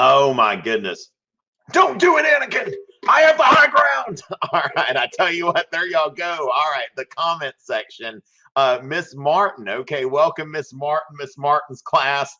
Oh my goodness. Don't do it, Anakin. I have the high ground. All right. I tell you what, there y'all go. All right. The comment section. Miss Martin. Okay. Welcome, Miss Martin, Miss Martin's class.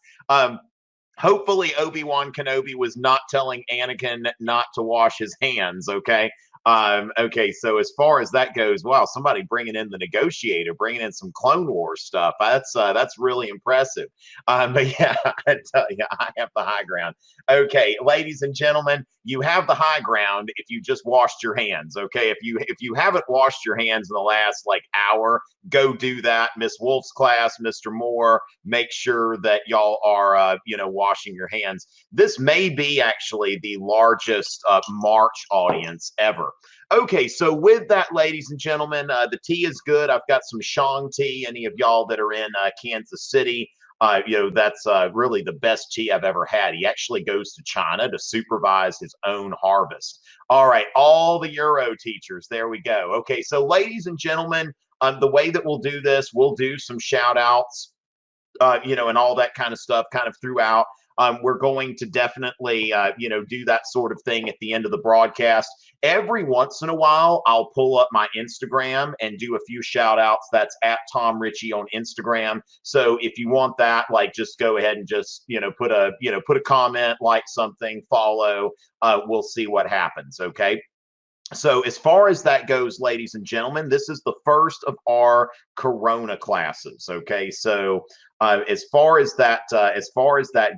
Hopefully Obi-Wan Kenobi was not telling Anakin not to wash his hands. Okay. Okay, so as far as that goes, wow, somebody bringing in the negotiator, bringing in some Clone Wars stuff. That's really impressive. But yeah, I tell you, I have the high ground. Okay, ladies and gentlemen, you have the high ground if you just washed your hands. Okay, if you haven't washed your hands in the last like hour, go do that. Miss Wolf's class, Mr. Moore, make sure that y'all are washing your hands. This may be actually the largest March audience ever. Okay, so with that, ladies and gentlemen, the tea is good. I've got some Shang tea. Any of y'all that are in Kansas City, that's really the best tea I've ever had. He actually goes to China to supervise his own harvest. All right, all the Euro teachers, there we go. Okay, so ladies and gentlemen, the way that we'll do this, we'll do some shout outs, and all that kind of stuff kind of throughout. We're going to definitely, do that sort of thing at the end of the broadcast. Every once in a while, I'll pull up my Instagram and do a few shout outs. That's at Tom Richey on Instagram. So if you want that, like, just go ahead and just, put a comment, like something, follow. We'll see what happens. Okay. So as far as that goes, ladies and gentlemen, this is the first of our Corona classes. Okay, so as far as that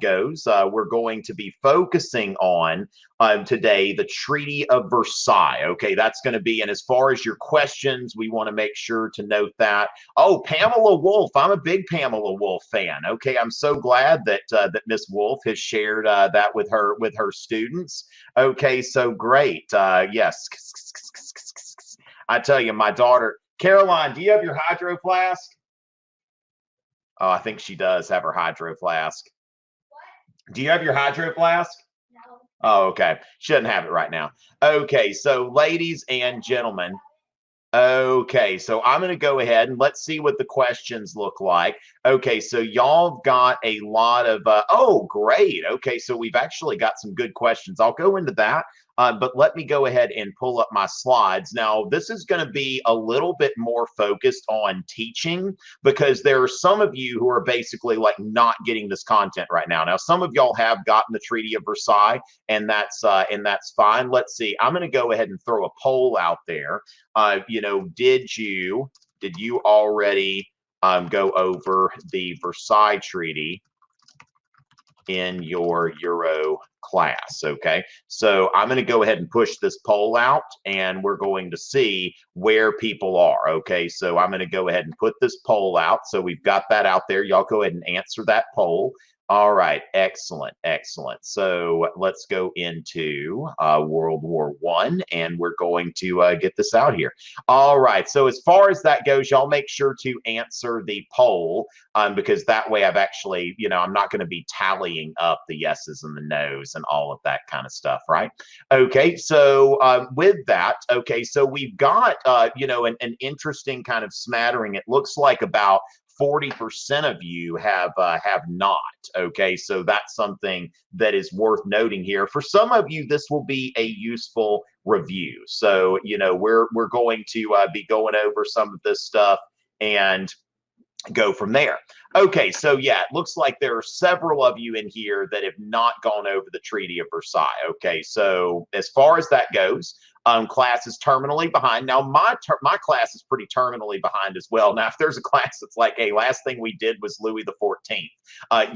goes, we're going to be focusing on today the Treaty of Versailles. Okay, that's going to be, and as far as your questions, we want to make sure to note that. Oh, Pamela Wolf, I'm a big Pamela Wolf fan. Okay, I'm so glad that that Miss Wolf has shared that with her students. Okay, so great. Yes. I tell you, my daughter, Caroline, do you have your hydro flask? Oh, I think she does have her hydro flask. What? Do you have your hydro flask? No. Oh, okay. She doesn't have it right now. Okay, so ladies and gentlemen, okay, so I'm going to go ahead and let's see what the questions look like. Okay, so y'all got a lot of, oh, great. Okay, so we've actually got some good questions. I'll go into that, but let me go ahead and pull up my slides. Now, this is going to be a little bit more focused on teaching because there are some of you who are basically like not getting this content right now. Now, some of y'all have gotten the Treaty of Versailles, and that's fine. Let's see. I'm going to go ahead and throw a poll out there. Did you already go over the Versailles Treaty in your Euro class? Okay, so I'm going to go ahead and push this poll out, and we're going to see where people are. Okay, so I'm going to go ahead and put this poll out. So we've got that out there. Y'all go ahead and answer that poll. All right, excellent, excellent. So let's go into World War I, and we're going to get this out here. All right, so as far as that goes, y'all make sure to answer the poll because that way I've actually, I'm not going to be tallying up the yeses and the nos and all of that kind of stuff, right? Okay, so with that, okay, so we've got, an interesting kind of smattering. It looks like about 40% of you have not. Okay, so that's something that is worth noting here. For some of you, this will be a useful review. So we're going to be going over some of this stuff and go from there. Okay, so yeah, it looks like there are several of you in here that have not gone over the Treaty of Versailles. Okay, so as far as that goes, class is terminally behind. Now, my class is pretty terminally behind as well. Now, if there's a class that's like, hey, last thing we did was Louis the 14th,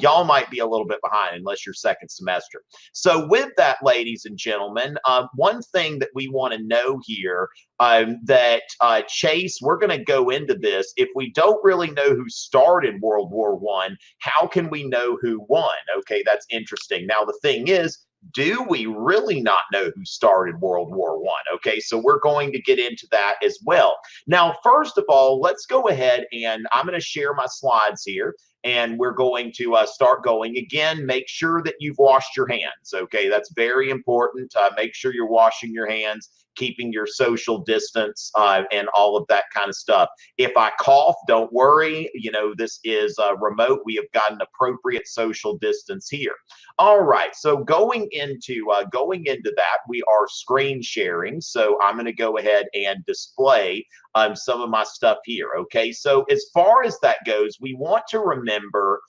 y'all might be a little bit behind unless you're second semester. So with that, ladies and gentlemen, one thing that we want to know here that Chase, we're going to go into this. If we don't really know who started World War I, how can we know who won? Okay, that's interesting. Now, the thing is, do we really not know who started World War I? Okay, so we're going to get into that as well. Now, first of all, let's go ahead and I'm going to share my slides here, and we're going to start going. Again, make sure that you've washed your hands. Okay, that's very important. Make sure you're washing your hands. keeping your social distance and all of that kind of stuff. If I cough, don't worry. You know, this is remote. We have got an appropriate social distance here. All right. So going into that, we are screen sharing. So I'm going to go ahead and display some of my stuff here. Okay. So as far as that goes, we want to remember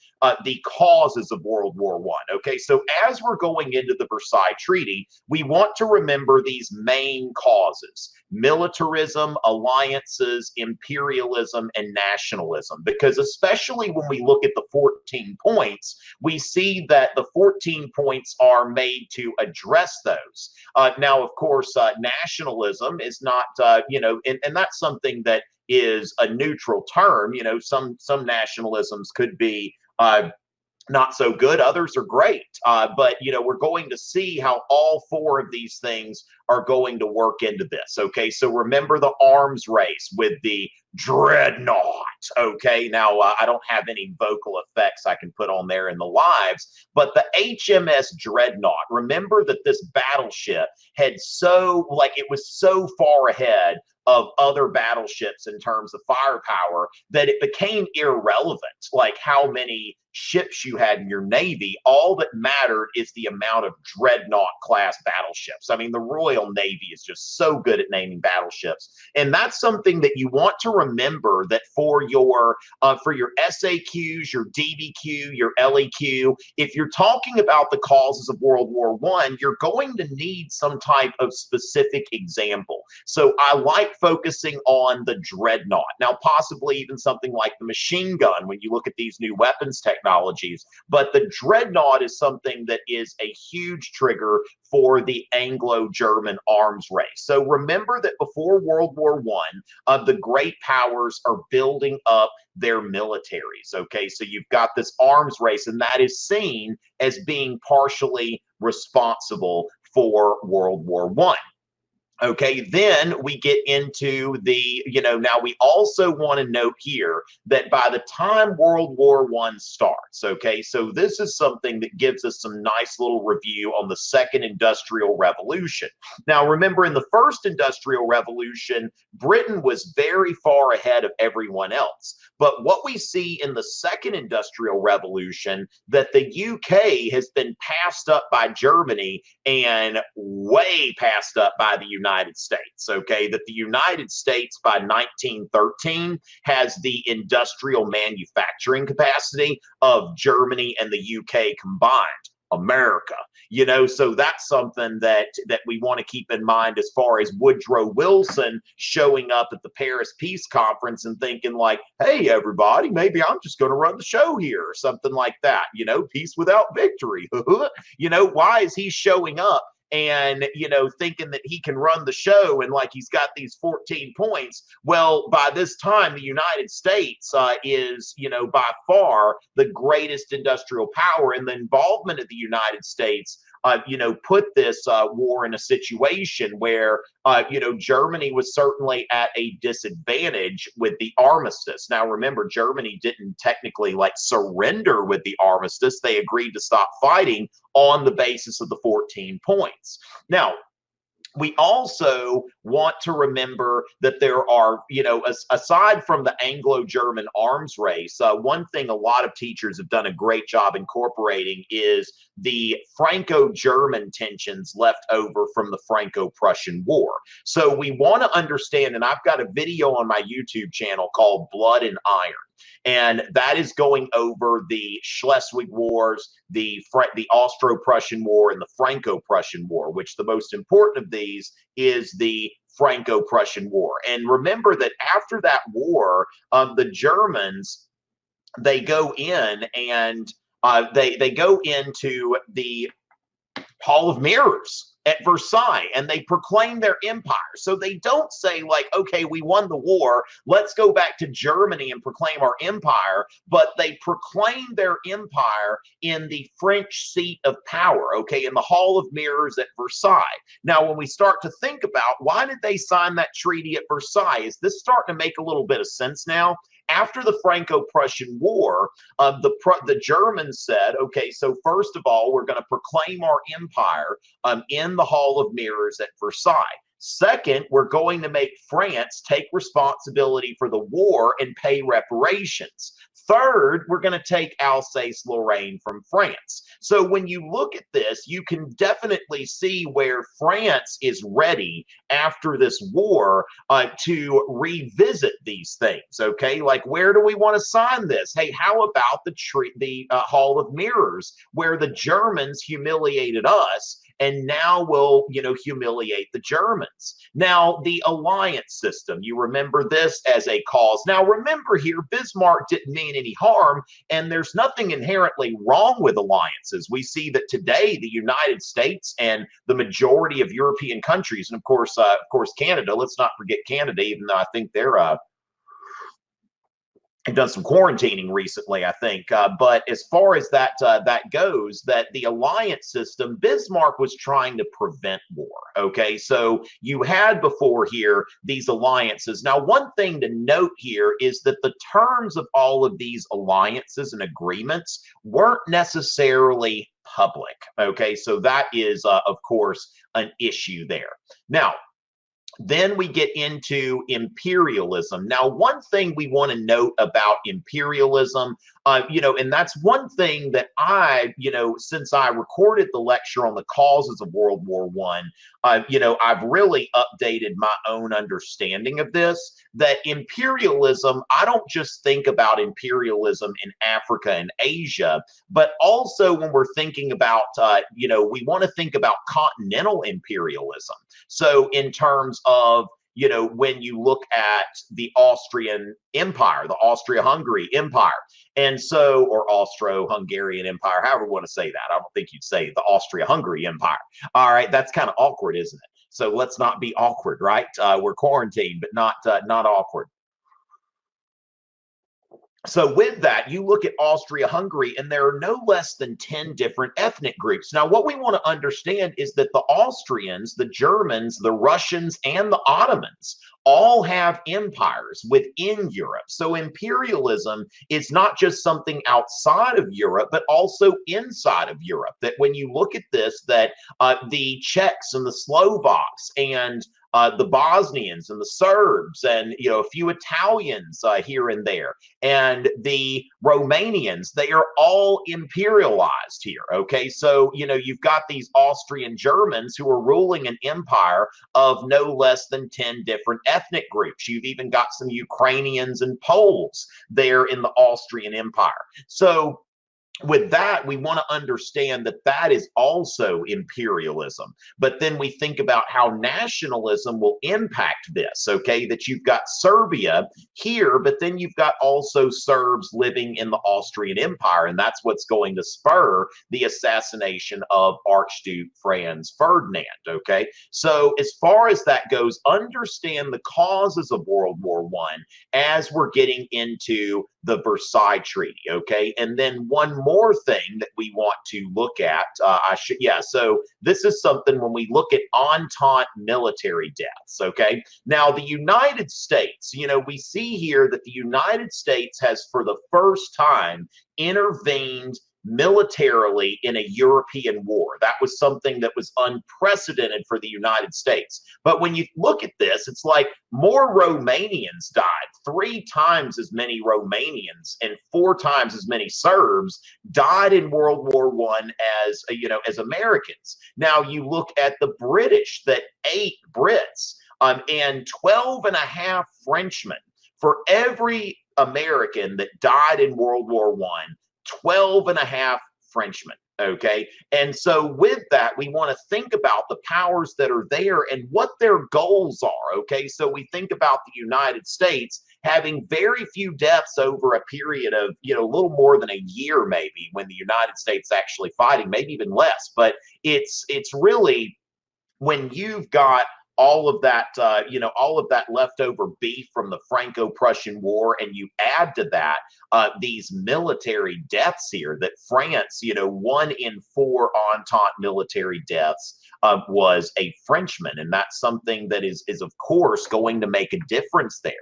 the causes of World War I. Okay. So as we're going into the Versailles Treaty, we want to remember these main causes: militarism, alliances, imperialism, and nationalism. Because especially when we look at the 14 points, we see that the 14 points are made to address those. Now, of course, nationalism is not, and that's something that is a neutral term. You know, some nationalisms could be not so good, others are great. But, you know, we're going to see how all four of these things are going to work into this. Okay, so remember the arms race with the Dreadnought. Okay, now I don't have any vocal effects I can put on there in the lives, but the HMS Dreadnought, remember that this battleship had it was so far ahead of other battleships in terms of firepower that it became irrelevant, like how many ships you had in your Navy. All that mattered is the amount of Dreadnought class battleships. I mean, the Royal Navy is just so good at naming battleships. And that's something that you want to remember, that for your SAQs, your DBQ, your LEQ, if you're talking about the causes of World War I, you're going to need some type of specific example. So I like focusing on the Dreadnought. Now, possibly even something like the machine gun when you look at these new weapons technologies. But the Dreadnought is something that is a huge trigger for the Anglo-German arms race. So remember that before World War I, the great powers are building up their militaries. Okay, so you've got this arms race, and that is seen as being partially responsible for World War I. Okay, then we get into the, now we also want to note here that by the time World War I starts, okay, so this is something that gives us some nice little review on the Second Industrial Revolution. Now, remember, in the First Industrial Revolution, Britain was very far ahead of everyone else. But what we see in the Second Industrial Revolution, that the UK has been passed up by Germany and way passed up by the United States. Okay, that the United States by 1913 has the industrial manufacturing capacity of Germany and the UK combined. America, so that's something that we want to keep in mind as far as Woodrow Wilson showing up at the Paris Peace Conference and thinking like, hey, everybody, maybe I'm just going to run the show here or something like that. Peace without victory. Why is he showing up and, thinking that he can run the show and like he's got these 14 points? Well, by this time, the United States is, by far the greatest industrial power, and the involvement of the United States put this war in a situation where, Germany was certainly at a disadvantage with the armistice. Now, remember, Germany didn't technically surrender with the armistice. They agreed to stop fighting on the basis of the 14 points. Now, we also want to remember that there are, aside from the Anglo-German arms race, one thing a lot of teachers have done a great job incorporating is the Franco-German tensions left over from the Franco-Prussian War. So we want to understand, and I've got a video on my YouTube channel called Blood and Iron. And that is going over the Schleswig Wars, the Austro-Prussian War, and the Franco-Prussian War, which the most important of these is the Franco-Prussian War. And remember that after that war, the Germans, they go in and they go into the Hall of Mirrors at Versailles, and they proclaim their empire. So they don't say okay, we won the war, let's go back to Germany and proclaim our empire, but they proclaim their empire in the French seat of power, okay, in the Hall of Mirrors at Versailles. Now, when we start to think about why did they sign that treaty at Versailles, is this starting to make a little bit of sense now? After the Franco-Prussian War, the Germans said, okay, so first of all, we're going to proclaim our empire in the Hall of Mirrors at Versailles. Second, we're going to make France take responsibility for the war and pay reparations. Third, we're going to take Alsace-Lorraine from France. So when you look at this, you can definitely see where France is ready after this war to revisit these things. Okay, like where do we want to sign this? Hey, how about the Hall of Mirrors, where the Germans humiliated us, and now we'll, humiliate the Germans. Now, the alliance system, you remember this as a cause. Now, remember here, Bismarck didn't mean any harm, and there's nothing inherently wrong with alliances. We see that today the United States and the majority of European countries, and of course Canada, let's not forget Canada, even though I think they're have done some quarantining recently, I think. But as far as that goes, that the alliance system, Bismarck was trying to prevent war. Okay, so you had before here these alliances. Now, one thing to note here is that the terms of all of these alliances and agreements weren't necessarily public. Okay, so that is, of course, an issue there. Now, then we get into imperialism. Now, one thing we want to note about imperialism, and that's one thing that I, since I recorded the lecture on the causes of World War I, I've really updated my own understanding of this, that imperialism, I don't just think about imperialism in Africa and Asia, but also when we're thinking about, we want to think about continental imperialism. So in terms of, when you look at the Austrian Empire, the Austria-Hungary Empire, and so, or Austro-Hungarian Empire, however you want to say that. I don't think you'd say the Austria-Hungary Empire. All right, that's kind of awkward, isn't it? So let's not be awkward, right? We're quarantined, but not awkward. So with that, you look at Austria-Hungary, and there are no less than 10 different ethnic groups. Now, what we want to understand is that the Austrians, the Germans, the Russians, and the Ottomans all have empires within Europe. So imperialism is not just something outside of Europe, but also inside of Europe. That when you look at this, that the Czechs and the Slovaks and the Bosnians and the Serbs and a few Italians here and there, and the Romanians, they are all imperialized here. Okay, so you've got these Austrian Germans who are ruling an empire of no less than 10 different ethnic groups. You've even got some Ukrainians and Poles there in the Austrian Empire. So with that, we want to understand that that is also imperialism. But then we think about how nationalism will impact this, okay? That you've got Serbia here, but then you've got also Serbs living in the Austrian Empire, and that's what's going to spur the assassination of Archduke Franz Ferdinand, okay? So as far as that goes, understand the causes of World War I as we're getting into the Versailles Treaty, okay? And then one more thing that we want to look at, so this is something when we look at Entente military deaths, okay? Now, the United States, we see here that the United States has, for the first time, intervened militarily in a European war. That was something that was unprecedented for the United States. But when you look at this, it's like more Romanians died, 3 times as many Romanians and 4 times as many Serbs died in World War I as Americans. Now you look at the British, that 8 Brits and 12.5 Frenchmen for every American that died in World War I. 12.5 Frenchmen, okay? And so with that, we want to think about the powers that are there and what their goals are, okay? So we think about the United States having very few deaths over a period of, a little more than a year maybe, when the United States actually fighting, maybe even less. But it's really, when you've got all of that, all of that leftover beef from the Franco-Prussian War, and you add to that these military deaths here, that France, 1 in 4 Entente military deaths was a Frenchman, and that's something that is of course going to make a difference there.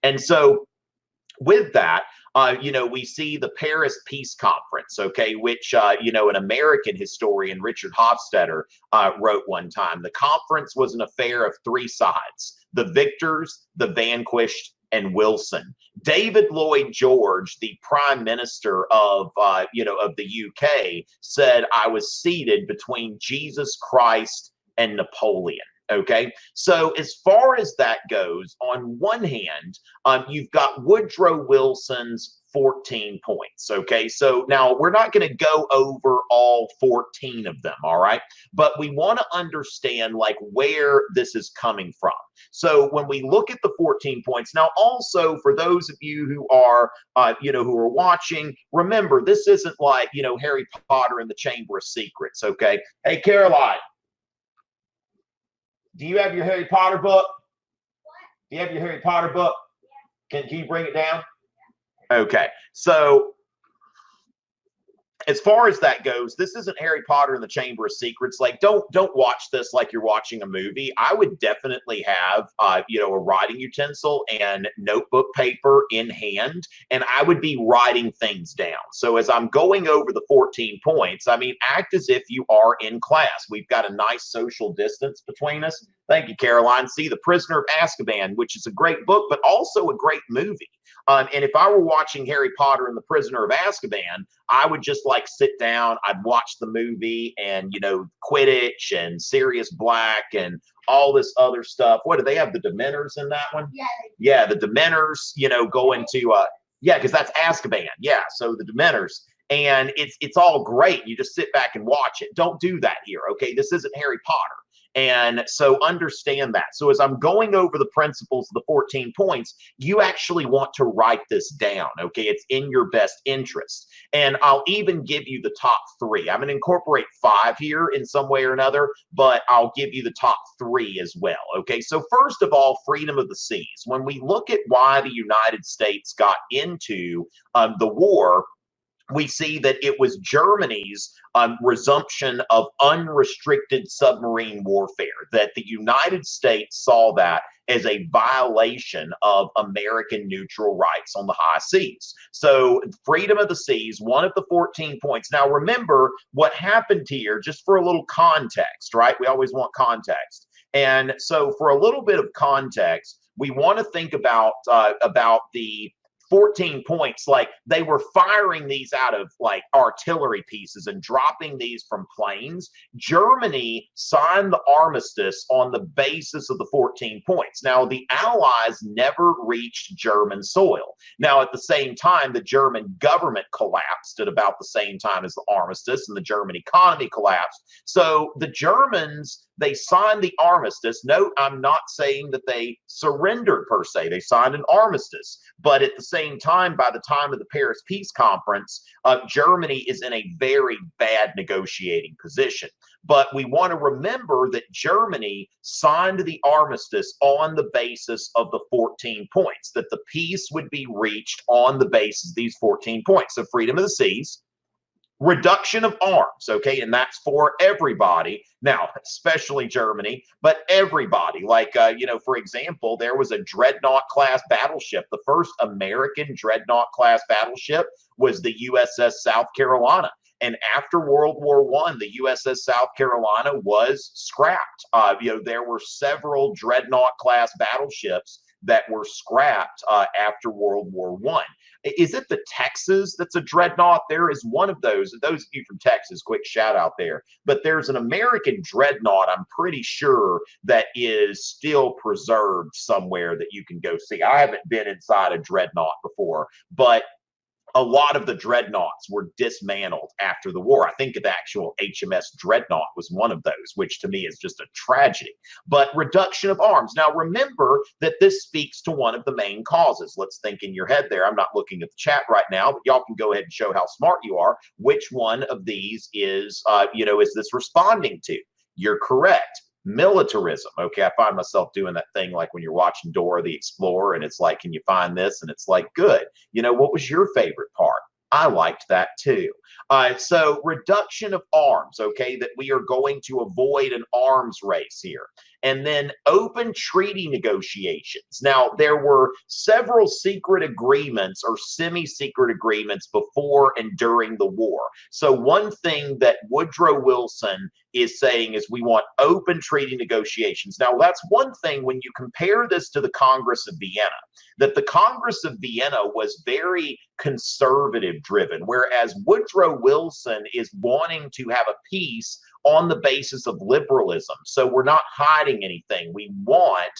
And so with that, We see the Paris Peace Conference, okay, which, an American historian, Richard Hofstadter, wrote one time. The conference was an affair of three sides: the victors, the vanquished, and Wilson. David Lloyd George, the prime minister of the UK, said, "I was seated between Jesus Christ and Napoleon." Okay, so as far as that goes, on one hand, you've got Woodrow Wilson's 14 points. Okay, so now we're not going to go over all 14 of them, all right, but we want to understand like where this is coming from. So when we look at the 14 points, now also for those of you who are who are watching, remember this isn't like Harry Potter and the Chamber of Secrets. Okay, hey Caroline, do you have your Harry Potter book? What? Do you have your Harry Potter book? Can you bring it down? Okay, so as far as that goes, this isn't Harry Potter and the Chamber of Secrets. Like, don't watch this like you're watching a movie. I would definitely have, a writing utensil and notebook paper in hand, and I would be writing things down. So as I'm going over the 14 points, I mean, act as if you are in class. We've got a nice social distance between us. Thank you, Caroline. See, The Prisoner of Azkaban, which is a great book, but also a great movie. And if I were watching Harry Potter and the Prisoner of Azkaban, I would just like sit down, I'd watch the movie and, Quidditch and Sirius Black and all this other stuff. What do they have? The Dementors in that one? Yeah. Yeah, the Dementors, go into, because that's Azkaban. Yeah, so the Dementors. And it's all great. You just sit back and watch it. Don't do that here, okay? This isn't Harry Potter. And so understand that. So as I'm going over the principles of the 14 points, you actually want to write this down, okay? It's in your best interest. And I'll even give you the top three. I'm going to incorporate 5 here in some way or another, but I'll give you the top 3 as well, okay? So first of all, freedom of the seas. When we look at why the United States got into the war, we see that it was Germany's resumption of unrestricted submarine warfare, that the United States saw that as a violation of American neutral rights on the high seas. So freedom of the seas, one of the 14 points. Now remember what happened here, just for a little context, right? We always want context. And so for a little bit of context, we want to think about the 14 points, like they were firing these out of like artillery pieces and dropping these from planes. Germany signed the armistice on the basis of the 14 points. Now, the Allies never reached German soil. Now, at the same time, the German government collapsed at about the same time as the armistice, and the German economy collapsed. So the Germans, they signed the armistice. Note, I'm not saying that they surrendered per se. They signed an armistice. But at the same time, by the time of the Paris Peace Conference, Germany is in a very bad negotiating position. But we want to remember that Germany signed the armistice on the basis of the 14 points, that the peace would be reached on the basis of these 14 points. So freedom of the seas, reduction of arms, okay, and that's for everybody. Now, especially Germany, but everybody. Like, for example, there was a Dreadnought class battleship. The first American Dreadnought class battleship was the USS South Carolina. And after World War I, the USS South Carolina was scrapped. There were several Dreadnought class battleships that were scrapped after World War I. Is it the Texas that's a Dreadnought? There is one of those. Those of you from Texas, quick shout out there. But there's an American Dreadnought, I'm pretty sure, that is still preserved somewhere that you can go see. I haven't been inside a Dreadnought before, but a lot of the Dreadnoughts were dismantled after the war. I think the actual HMS Dreadnought was one of those, which to me is just a tragedy. But reduction of arms. Now, remember that this speaks to one of the main causes. Let's think in your head there. I'm not looking at the chat right now, but y'all can go ahead and show how smart you are. Which one of these is, is this responding to? You're correct. Militarism. Okay, I find myself doing that thing like when you're watching Dora the Explorer and it's like, can you find this? And it's like, good. What was your favorite part? I liked that too. So reduction of arms, okay, that we are going to avoid an arms race here. And then open treaty negotiations. Now, there were several secret agreements or semi-secret agreements before and during the war. So one thing that Woodrow Wilson is saying is we want open treaty negotiations. Now, that's one thing when you compare this to the Congress of Vienna, that the Congress of Vienna was very conservative driven, whereas Woodrow Wilson is wanting to have a peace on the basis of liberalism. So we're not hiding anything. We want,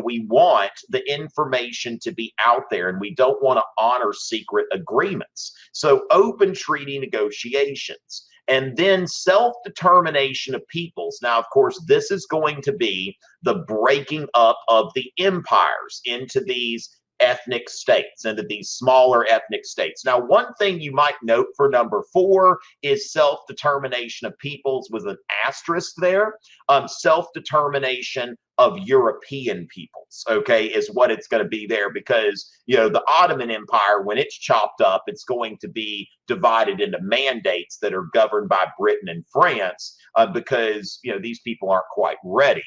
we want the information to be out there, and we don't want to honor secret agreements. So open treaty negotiations. And then self-determination of peoples. Now, of course, this is going to be the breaking up of the empires into these ethnic states, into these smaller ethnic states. Now, one thing you might note for number 4 is self-determination of peoples with an asterisk there. Self-determination of European peoples, okay, is what it's going to be there, because, the Ottoman Empire, when it's chopped up, it's going to be divided into mandates that are governed by Britain and France, because, these people aren't quite ready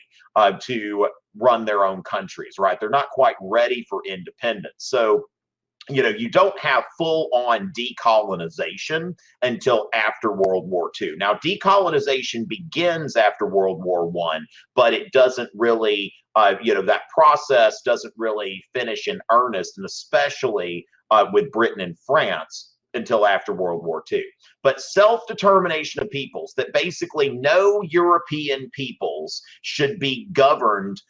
to run their own countries, right? They're not quite ready for independence. So, you don't have full-on decolonization until after World War II. Now, decolonization begins after World War I, but it doesn't really, that process doesn't really finish in earnest, and especially with Britain and France until after World War II. But self-determination of peoples, that basically no European peoples should be governed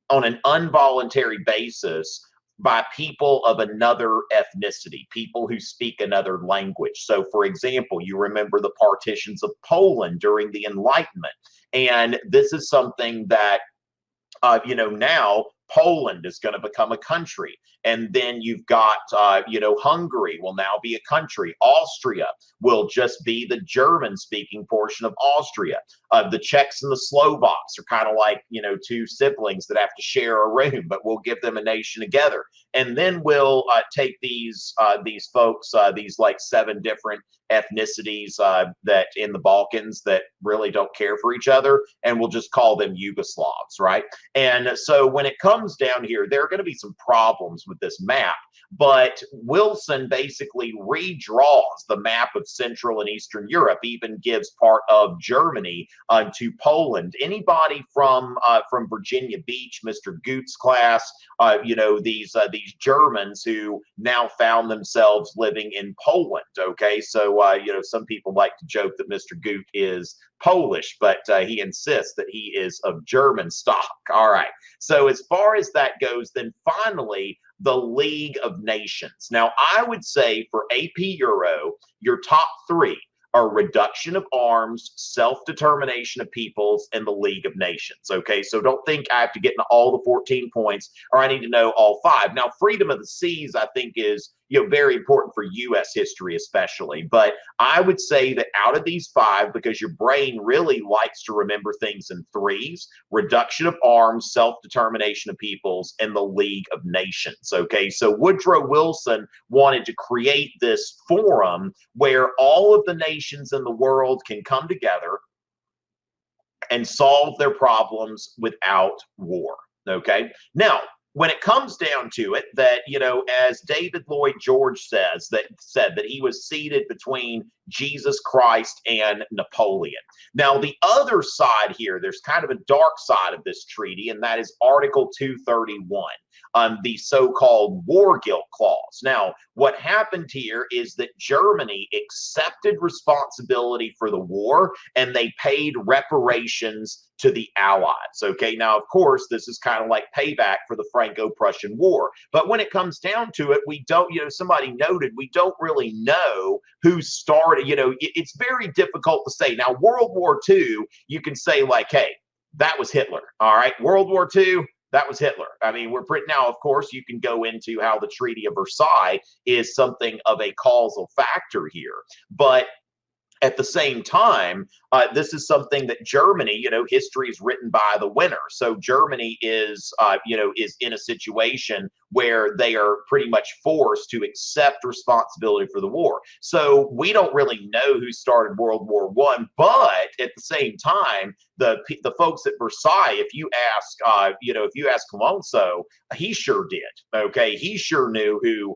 on an involuntary basis by people of another ethnicity, people who speak another language. So, for example, you remember the partitions of Poland during the Enlightenment. And this is something that, now Poland is going to become a country. And then you've got, Hungary will now be a country. Austria will just be the German-speaking portion of Austria. The Czechs and the Slovaks are kind of like, two siblings that have to share a room, but we'll give them a nation together. And then we'll take these folks, these like 7 different ethnicities that in the Balkans that really don't care for each other, and we'll just call them Yugoslavs, right? And so when it comes down here, there are going to be some problems with this map, but Wilson basically redraws the map of Central and Eastern Europe, even gives part of Germany to Poland. Anybody from Virginia Beach, Mr. Goots class, these Germans who now found themselves living in Poland. Okay, so some people like to joke that Mr. Goot is Polish, but he insists that he is of German stock. All right. So as far as that goes, then finally, the League of Nations. Now, I would say for AP Euro, your top 3 are reduction of arms, self-determination of peoples, and the League of Nations. Okay, so don't think I have to get into all the 14 points, or I need to know all 5. Now, freedom of the seas, I think, is very important for U.S. history especially. But I would say that out of these 5, because your brain really likes to remember things in 3s, reduction of arms, self-determination of peoples, and the League of Nations. Okay, so Woodrow Wilson wanted to create this forum where all of the nations in the world can come together and solve their problems without war. Okay, now, when it comes down to it, that, as David Lloyd George said that he was seated between Jesus Christ and Napoleon. Now, the other side here, there's kind of a dark side of this treaty, and that is Article 231. The so-called war guilt clause. Now, what happened here is that Germany accepted responsibility for the war, and they paid reparations to the Allies. Okay, now, of course, this is kind of like payback for the Franco-Prussian War. But when it comes down to it, we don't, somebody noted, we don't really know who started. It's very difficult to say. Now, World War II, you can say like, hey, that was Hitler. All right, World War II, that was Hitler. I mean, we're pretty now, of course, you can go into how the Treaty of Versailles is something of a causal factor here. But at the same time, this is something that Germany, history is written by the winner. So Germany is in a situation where they are pretty much forced to accept responsibility for the war. So we don't really know who started World War I, but at the same time, the folks at Versailles, if you ask, if you ask Clemenceau, he sure did. Okay, he sure knew who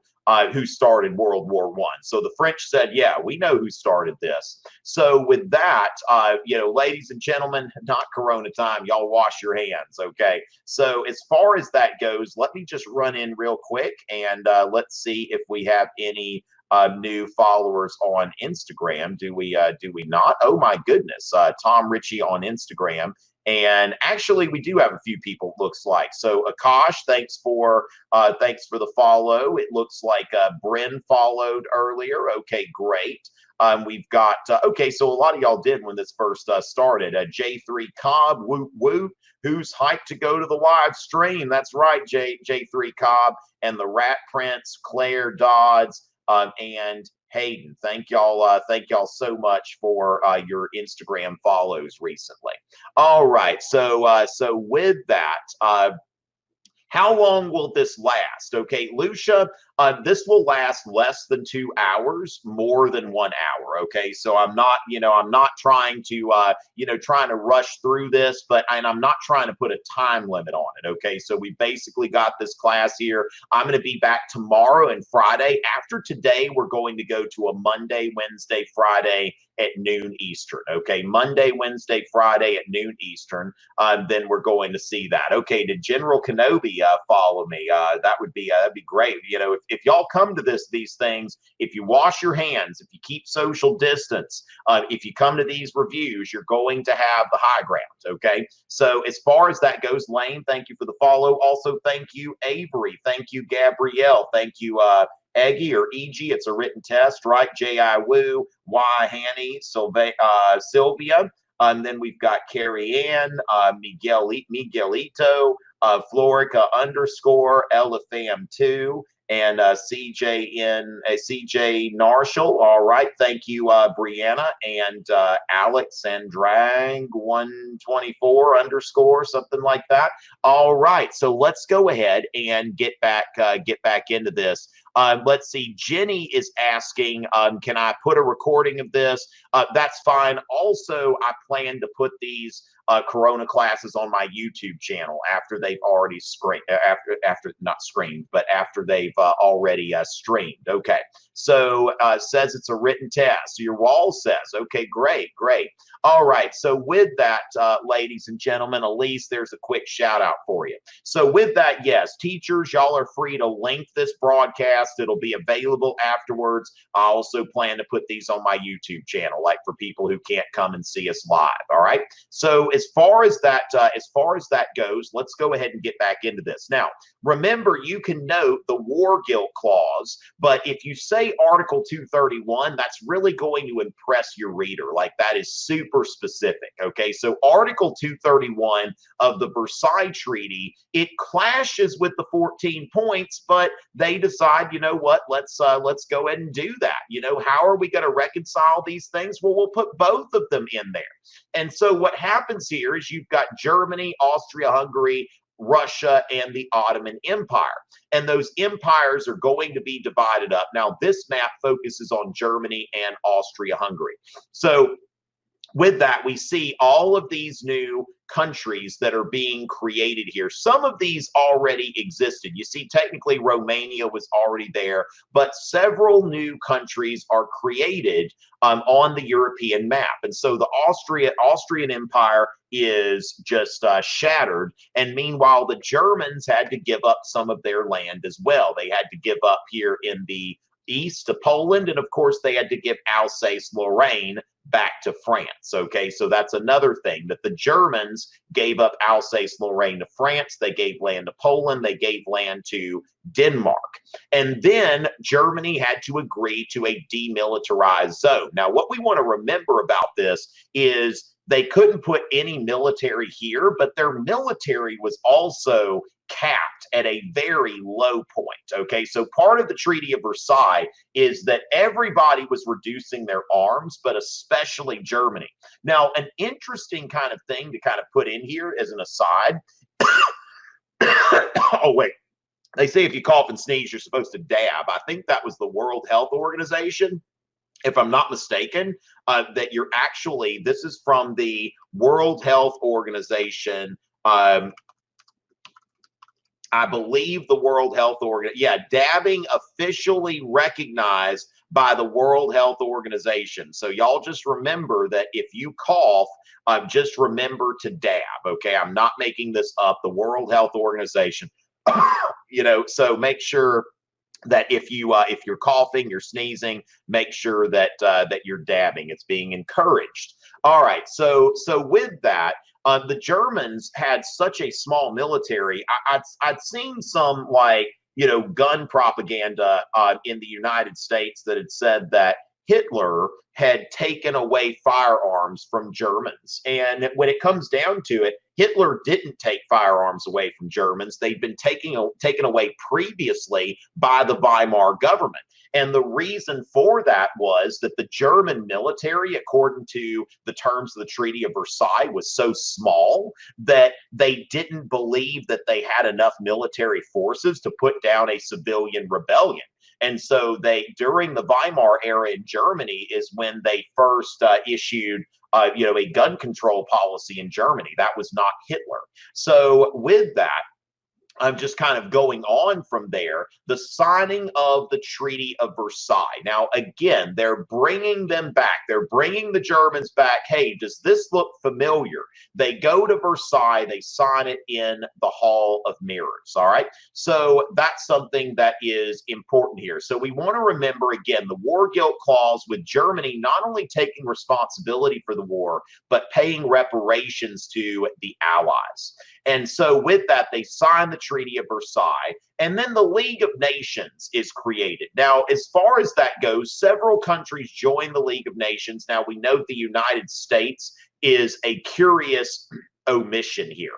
started World War I. So the French said, yeah, we know who started this. So with that, ladies and gentlemen, not Corona time, y'all wash your hands, okay? So as far as that goes, let me just run in real quick and let's see if we have any new followers on Instagram. Do we not? Oh my goodness, Tom Richey on Instagram. And actually, we do have a few people, looks like. So Akash, thanks for the follow. It looks like Bryn followed earlier. Okay, great. We've got okay, so a lot of y'all did when this first started. J3 Cobb, woot woot. Who's hyped to go to the live stream? That's right, J3 Cobb and the Rat Prince, Claire Dodds, and Hayden. Thank y'all so much for your Instagram follows recently. All right, so with that, how long will this last? Okay, Lucia, this will last less than 2 hours, more than 1 hour. Okay, so I'm not trying to, trying to rush through this, and I'm not trying to put a time limit on it. Okay, so we basically got this class here. I'm going to be back tomorrow and Friday. After today, we're going to go to a Monday, Wednesday, Friday at noon Eastern. Okay, Monday, Wednesday, Friday at noon Eastern. Then we're going to see that. Okay, did General Kenobi follow me? That'd be great. If y'all come to these things, if you wash your hands, if you keep social distance, if you come to these reviews, you're going to have the high ground. Okay, so as far as that goes, Lane, thank you for the follow. Also, thank you, Avery. Thank you, Gabrielle. Thank you, Eggy or EG, it's a written test, right? J.I. Wu, Y. Hanny, Sylvia. And then we've got Carrie Ann, Miguelito, Florica _ Elifam2, and CJ Narshall. All right, thank you, Brianna, and Alex and Drag 124 _ something like that. All right, so let's go ahead and get back into this. Let's see. Jenny is asking, can I put a recording of this? That's fine. Also, I plan to put these Corona classes on my YouTube channel after they've already screened, after not screened, but after they've already streamed. Okay. So says it's a written test. Your wall says, okay, great. All right. So with that, ladies and gentlemen, Elise, there's a quick shout out for you. So with that, yes, teachers, y'all are free to link this broadcast. It'll be available afterwards. I also plan to put these on my YouTube channel, like for people who can't come and see us live. All right. So as far as that goes, let's go ahead and get back into this. Now, remember, you can note the war guilt clause, but if you say Article 231, that's really going to impress your reader. Like, that is super specific. Okay, so Article 231 of the Versailles Treaty, it clashes with the 14 points, but they decide, you know what, let's go ahead and do that. How are we going to reconcile these things? Well, we'll put both of them in there. And so what happens here is you've got Germany, Austria-Hungary, Russia, and the Ottoman Empire. And those empires are going to be divided up. Now, this map focuses on Germany and Austria-Hungary. So with that, we see all of these new countries that are being created here. Some of these already existed. You see, technically, Romania was already there, but several new countries are created on the European map. And so the Austrian Empire is just shattered. And meanwhile, the Germans had to give up some of their land as well. They had to give up here in the east to Poland, and of course they had to give Alsace-Lorraine back to France. Okay, so that's another thing, that the Germans gave up Alsace-Lorraine to France. They gave land to Poland. They gave land to Denmark. And then Germany had to agree to a demilitarized zone. Now, what we want to remember about this is they couldn't put any military here, but their military was also capped at a very low point. Okay, so part of the Treaty of Versailles is that everybody was reducing their arms, but especially Germany. Now, an interesting kind of thing to kind of put in here as an aside. Oh, wait. They say if you cough and sneeze, you're supposed to dab. I think that was the World Health Organization, if I'm not mistaken, that you're actually, this is from the World Health Organization. I believe the World Health Organization, yeah, dabbing officially recognized by the World Health Organization. So y'all just remember that if you cough, just remember to dab, okay? I'm not making this up. The World Health Organization, you know, so make sure that if you're coughing, you're sneezing, make sure that that you're dabbing. It's being encouraged. All right, so with that, the Germans had such a small military. I'd seen some, like, you know, gun propaganda in the United States that had said that Hitler had taken away firearms from Germans. And when it comes down to it, Hitler didn't take firearms away from Germans. They'd been taken away previously by the Weimar government. And the reason for that was that the German military, according to the terms of the Treaty of Versailles, was so small that they didn't believe that they had enough military forces to put down a civilian rebellion. And so they, during the Weimar era in Germany, is when they first issued you know, a gun control policy in Germany. That was not Hitler. So with that, I'm just kind of going on from there, the signing of the Treaty of Versailles. Now, again, they're bringing them back. They're bringing the Germans back. Hey, does this look familiar? They go to Versailles. They sign it in the Hall of Mirrors. All right. So that's something that is important here. So we want to remember, again, the war guilt clause with Germany not only taking responsibility for the war, but paying reparations to the Allies. And so with that, they signed the Treaty of Versailles, and then the League of Nations is created. Now, as far as that goes, several countries join the League of Nations. Now, we note the United States is a curious omission here.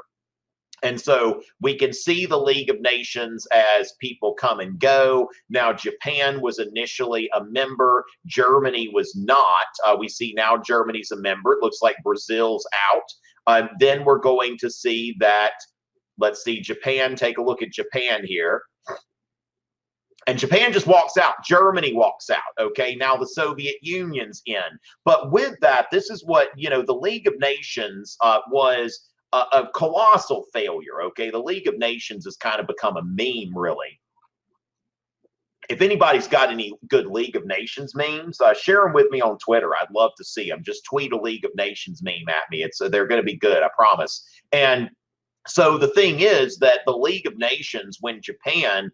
And so we can see the League of Nations as people come and go. Now, Japan was initially a member. Germany was not. We see now Germany's a member. It looks like Brazil's out. Then we're going to see that, let's see, Japan, take a look at Japan here. And Japan just walks out. Germany walks out. Okay, now the Soviet Union's in. But with that, this is what, you know, the League of Nations was a colossal failure. Okay, the League of Nations has kind of become a meme, really. If anybody's got any good League of Nations memes, share them with me on Twitter. I'd love to see them. Just tweet a League of Nations meme at me. They're going to be good, I promise. And so the thing is that the League of Nations, when Japan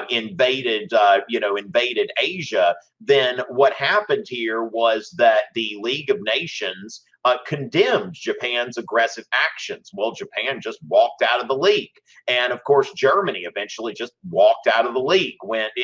invaded Asia, then what happened here was that the League of Nations condemned Japan's aggressive actions. Well, Japan just walked out of the league. And of course, Germany eventually just walked out of the league,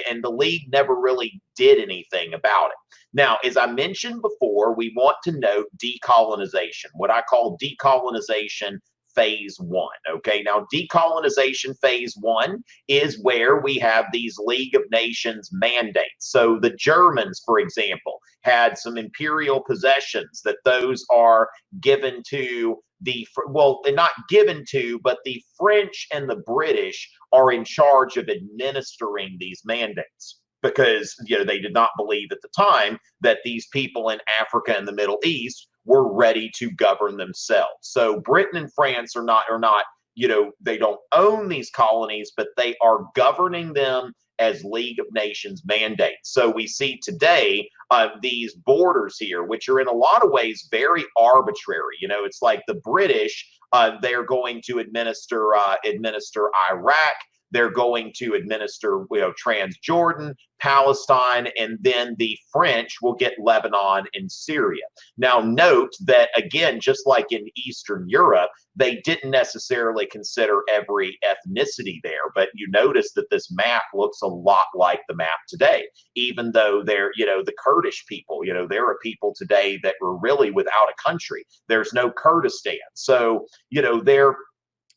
and the league never really did anything about it. Now, as I mentioned before, we want to note decolonization, what I call decolonization phase one. Okay, now decolonization phase one is where we have these League of Nations mandates. So the Germans, for example, had some imperial possessions that those are given to the, well, they're not given to, but the French and the British are in charge of administering these mandates, because, you know, they did not believe at the time that these people in Africa and the Middle East were ready to govern themselves. So Britain and France are not, you know, they don't own these colonies, but they are governing them as League of Nations mandates. So we see today these borders here, which are in a lot of ways very arbitrary. You know, it's like the British, they're going to administer Iraq. They're going to administer, you know, Transjordan, Palestine, and then the French will get Lebanon and Syria. Now, note that, again, just like in Eastern Europe, they didn't necessarily consider every ethnicity there, but you notice that this map looks a lot like the map today, even though they're, you know, the Kurdish people, you know, there are people today that were really without a country. There's no Kurdistan. So, you know, there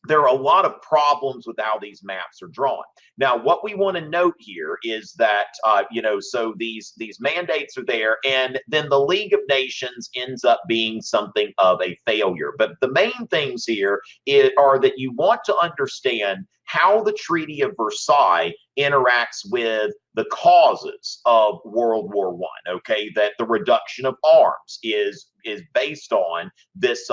are a lot of problems with how these maps are drawn. Now, what we want to note here is that, you know, so these mandates are there, and then the League of Nations ends up being something of a failure. But the main things here are that you want to understand how the Treaty of Versailles interacts with the causes of World War I. Okay, that the reduction of arms is based on this,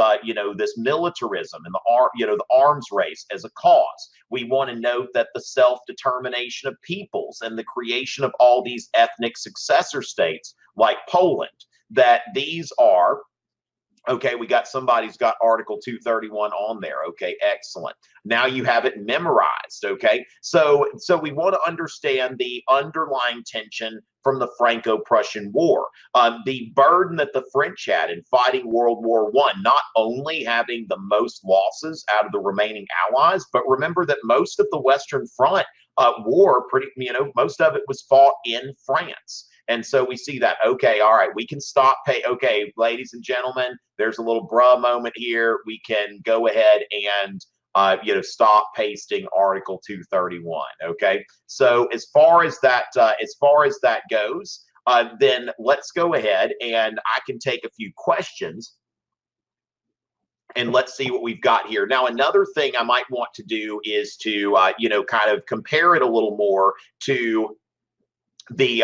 this militarism and the arms race as a cause. We want to note that the self-determination of peoples and the creation of all these ethnic successor states like Poland, that these are. Okay, we got somebody's got Article 231 on there. Okay, excellent. Now you have it memorized. Okay, so we want to understand the underlying tension from the Franco-Prussian War, the burden that the French had in fighting World War I, not only having the most losses out of the remaining allies, but remember that most of the Western Front war, most of it was fought in France. And so we see that, okay, all right, we can stop okay, ladies and gentlemen, there's a little bruh moment here. We can go ahead and stop pasting Article 231. Okay. So as far as that goes, then let's go ahead and I can take a few questions. And let's see what we've got here. Now, another thing I might want to do is to, kind of compare it a little more to the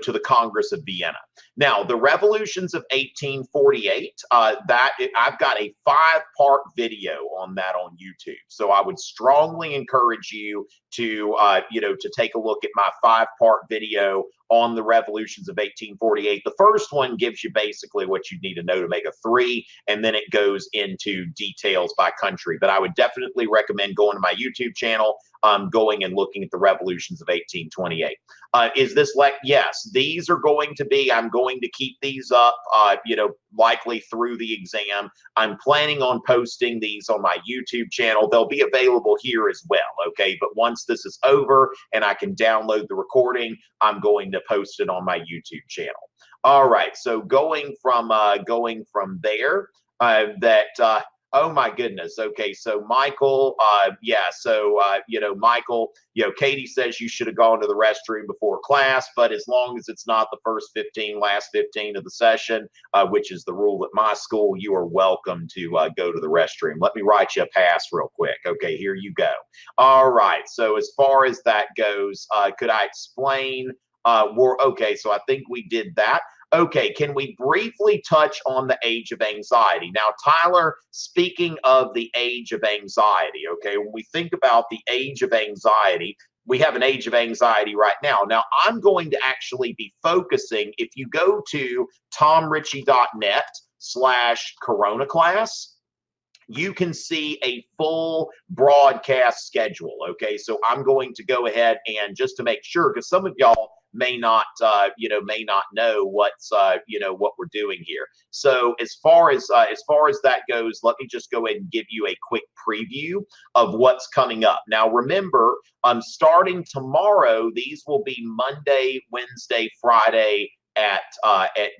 to the Congress of Vienna. Now, the revolutions of 1848, I've got a 5-part video on that on YouTube. So I would strongly encourage you to to take a look at my 5-part video on the revolutions of 1848. The first one gives you basically what you need to know to make a 3, and then it goes into details by country. But I would definitely recommend going to my YouTube channel, going and looking at the revolutions of 1828. Is this yes, these are going to be, I'm going to keep these up, likely through the exam. I'm planning on posting these on my YouTube channel. They'll be available here as well. Okay. But once this is over and I can download the recording, I'm going to post it on my YouTube channel. All right. So going from there, oh my goodness. Okay, so Michael, Michael, Katie says you should have gone to the restroom before class, but as long as it's not the last 15 of the session, which is the rule at my school, you are welcome to go to the restroom. Let me write you a pass real quick. Okay, here you go. All right, so as far as that goes, could I explain? Okay, so I think we did that. Okay, can we briefly touch on the age of anxiety? Now, Tyler, speaking of the age of anxiety, okay, when we think about the age of anxiety, we have an age of anxiety right now. Now, I'm going to actually be focusing, if you go to tomrichey.net/Corona class, you can see a full broadcast schedule, okay? So I'm going to go ahead and just to make sure, because some of y'all may not know what's what we're doing here. So as far as that goes, let me just go ahead and give you a quick preview of what's coming up. Now, remember, starting tomorrow, these will be Monday, Wednesday, Friday at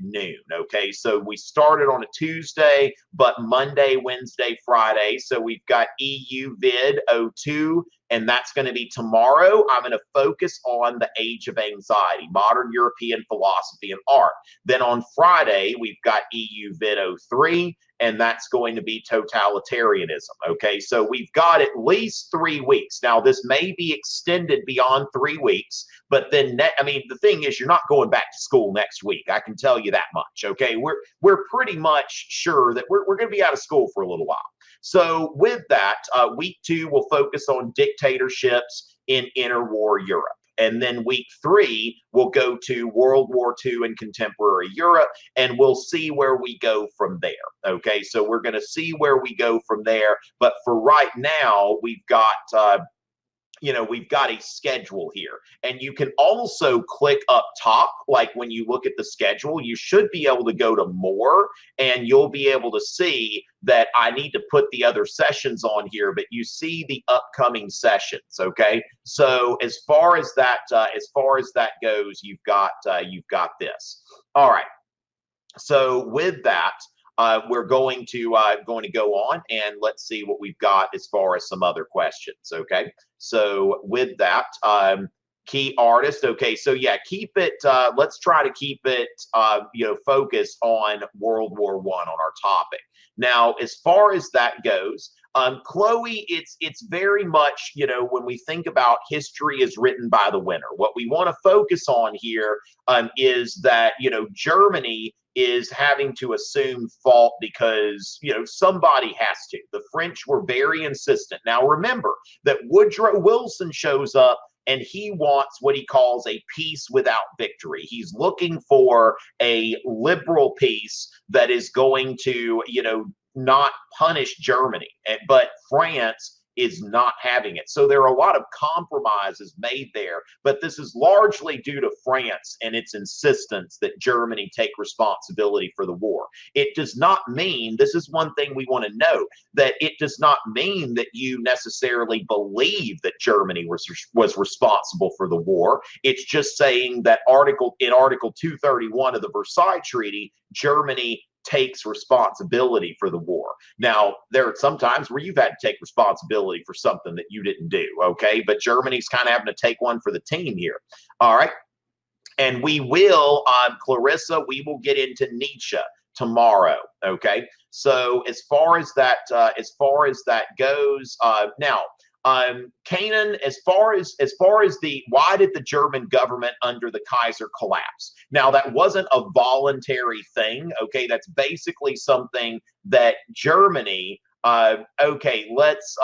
noon. Okay, so we started on a Tuesday, but Monday, Wednesday, Friday. So we've got EUVID-02, and that's going to be tomorrow. I'm going to focus on the age of anxiety, modern European philosophy and art. Then on Friday, we've got EUVID-03, and that's going to be totalitarianism. Okay, so we've got at least 3 weeks. Now, this may be extended beyond 3 weeks, but then, the thing is, you're not going back to school next week. I can tell you that much. Okay, we're pretty much sure that we're going to be out of school for a little while. So with that, week 2 will focus on dictatorships in interwar Europe. And then week 3, we'll go to World War II and contemporary Europe, and we'll see where we go from there. Okay, so we're going to see where we go from there. But for right now, we've got we've got a schedule here, and you can also click up top. Like when you look at the schedule, you should be able to go to more, and you'll be able to see that I need to put the other sessions on here, but you see the upcoming sessions. Okay, so as far as that goes, you've got this. All right, so with that, we're going to go on, and let's see what we've got as far as some other questions. Okay, so with that, key artist. Okay, so yeah, keep it. Let's try to keep it focused on World War I on our topic. Now, as far as that goes, Chloe, it's very much, you know, when we think about history is written by the winner, what we want to focus on here is that, you know, Germany is having to assume fault because, you know, somebody has to. The French were very insistent. Now, remember that Woodrow Wilson shows up and he wants what he calls a peace without victory. He's looking for a liberal peace that is going to, you know, not punish Germany, but France is not having it. So there are a lot of compromises made there, but this is largely due to France and its insistence that Germany take responsibility for the war. It does not mean, this is one thing we want to note, that it does not mean that you necessarily believe that Germany was responsible for the war. It's just saying that in Article 231 of the Versailles Treaty, Germany takes responsibility for the war. Now, there are some times where you've had to take responsibility for something that you didn't do, okay? But Germany's kind of having to take one for the team here. All right. And we will, Clarissa, we will get into Nietzsche tomorrow, okay? So as far as that goes, now, Kanan, as far as the why did the German government under the Kaiser collapse? Now, that wasn't a voluntary thing, okay? That's basically something that Germany okay, let's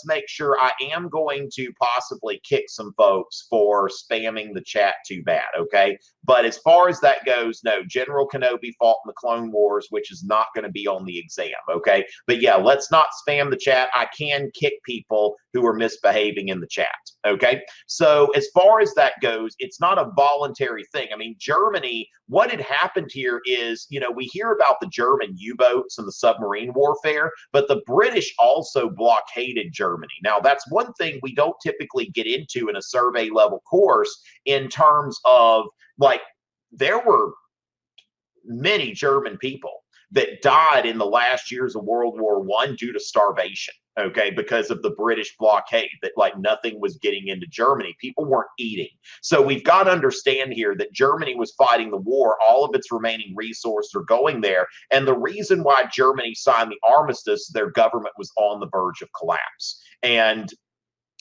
make sure. I am going to possibly kick some folks for spamming the chat too bad, okay? But as far as that goes, no, General Kenobi fought in the Clone Wars, which is not going to be on the exam, okay? But yeah, let's not spam the chat. I can kick people who are misbehaving in the chat, okay? So as far as that goes, it's not a voluntary thing. I mean, Germany, what had happened here is, you know, we hear about the German U-boats and the submarine warfare, but the British also blockaded Germany. Now, that's one thing we don't typically get into in a survey level course in terms of, like, there were many German people that died in the last years of World War I due to starvation, okay, because of the British blockade, that like nothing was getting into Germany. People weren't eating. So we've got to understand here that Germany was fighting the war. All of its remaining resources are going there. And the reason why Germany signed the armistice, their government was on the verge of collapse. And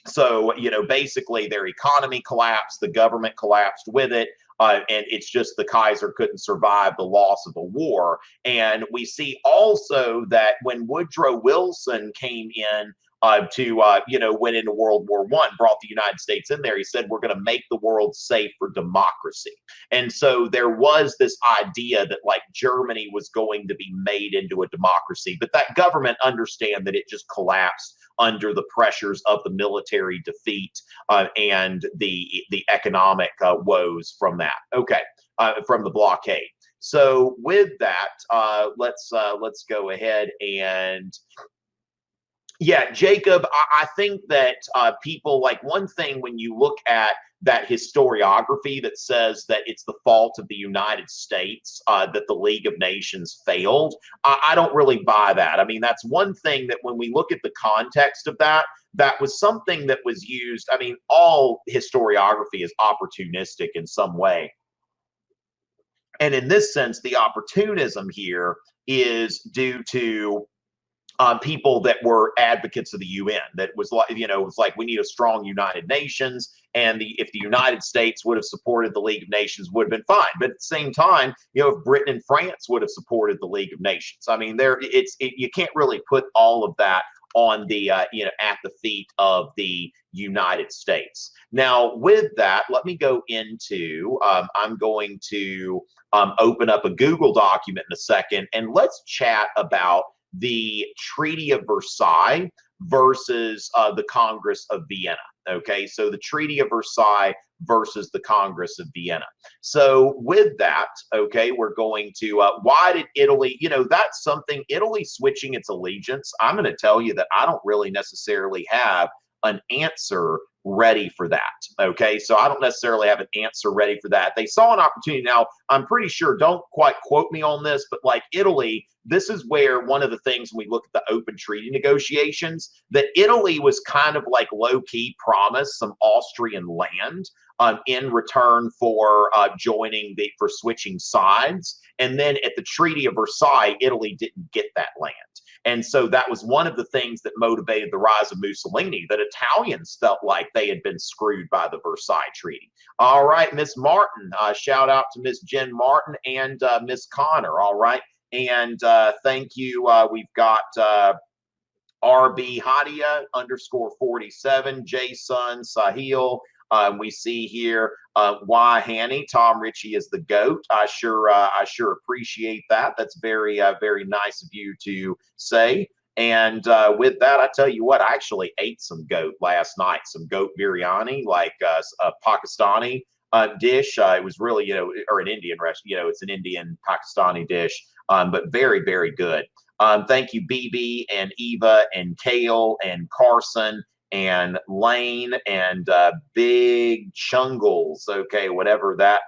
so, you know, basically their economy collapsed, the government collapsed with it. And it's just the Kaiser couldn't survive the loss of the war. And we see also that when Woodrow Wilson came in you know, went into World War I, brought the United States in there, he said, we're going to make the world safe for democracy. And so there was this idea that like Germany was going to be made into a democracy, but that government understand that it just collapsed under the pressures of the military defeat and the economic woes from that. Okay, from the blockade. So with that, let's go ahead and. Yeah, Jacob, I think that people, like, one thing when you look at that historiography that says that it's the fault of the United States that the League of Nations failed, I don't really buy that. I mean, that's one thing that when we look at the context of that, that was something that was used. I mean, all historiography is opportunistic in some way. And in this sense, the opportunism here is due to people that were advocates of the UN. That was like, you know, it was like, we need a strong United Nations, and if the United States would have supported the League of Nations, would have been fine. But at the same time, you know, if Britain and France would have supported the League of Nations, I mean, you can't really put all of that on the you know, at the feet of the United States. Now, with that, let me go into. I'm going to open up a Google document in a second, and let's chat about the Treaty of Versailles versus the Congress of Vienna. Okay, so the Treaty of Versailles versus the Congress of Vienna. So with that, okay, we're going to, why did Italy, you know, that's something, Italy switching its allegiance, I'm going to tell you that I don't really necessarily have an answer ready for that. Okay, so I don't necessarily have an answer ready for that. They saw an opportunity. Now, I'm pretty sure, don't quite quote me on this, but like Italy, this is where one of the things when we look at the open treaty negotiations, that Italy was kind of like low-key promised some Austrian land in return for for switching sides. And then at the Treaty of Versailles, Italy didn't get that land. And so that was one of the things that motivated the rise of Mussolini, that Italians felt like they had been screwed by the Versailles Treaty. All right, Miss Martin, shout out to Miss Jen Martin and Miss Connor. All right, and thank you. We've got RB Hadia _47, Jason Sahil. We see here why Hanny, Tom Richey is the GOAT. I sure appreciate that. That's very nice of you to say. And with that, I tell you what, I actually ate some goat last night, some goat biryani, like a Pakistani dish. It was really, or an Indian restaurant, it's an Indian Pakistani dish, but very good. Thank you, BB and Eva and Kale and Carson and Lane and Big Chungles. Okay, whatever that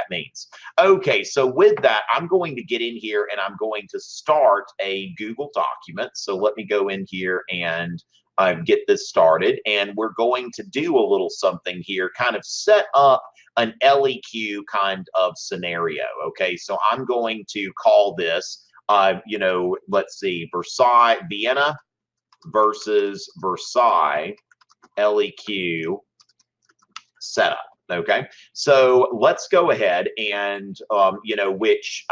means. Okay, so with that, I'm going to get in here and I'm going to start a Google document. So let me go in here and get this started. And we're going to do a little something here, kind of set up an LEQ kind of scenario. Okay, so I'm going to call this, let's see, Versailles, Vienna versus Versailles LEQ setup. Okay, so let's go ahead and which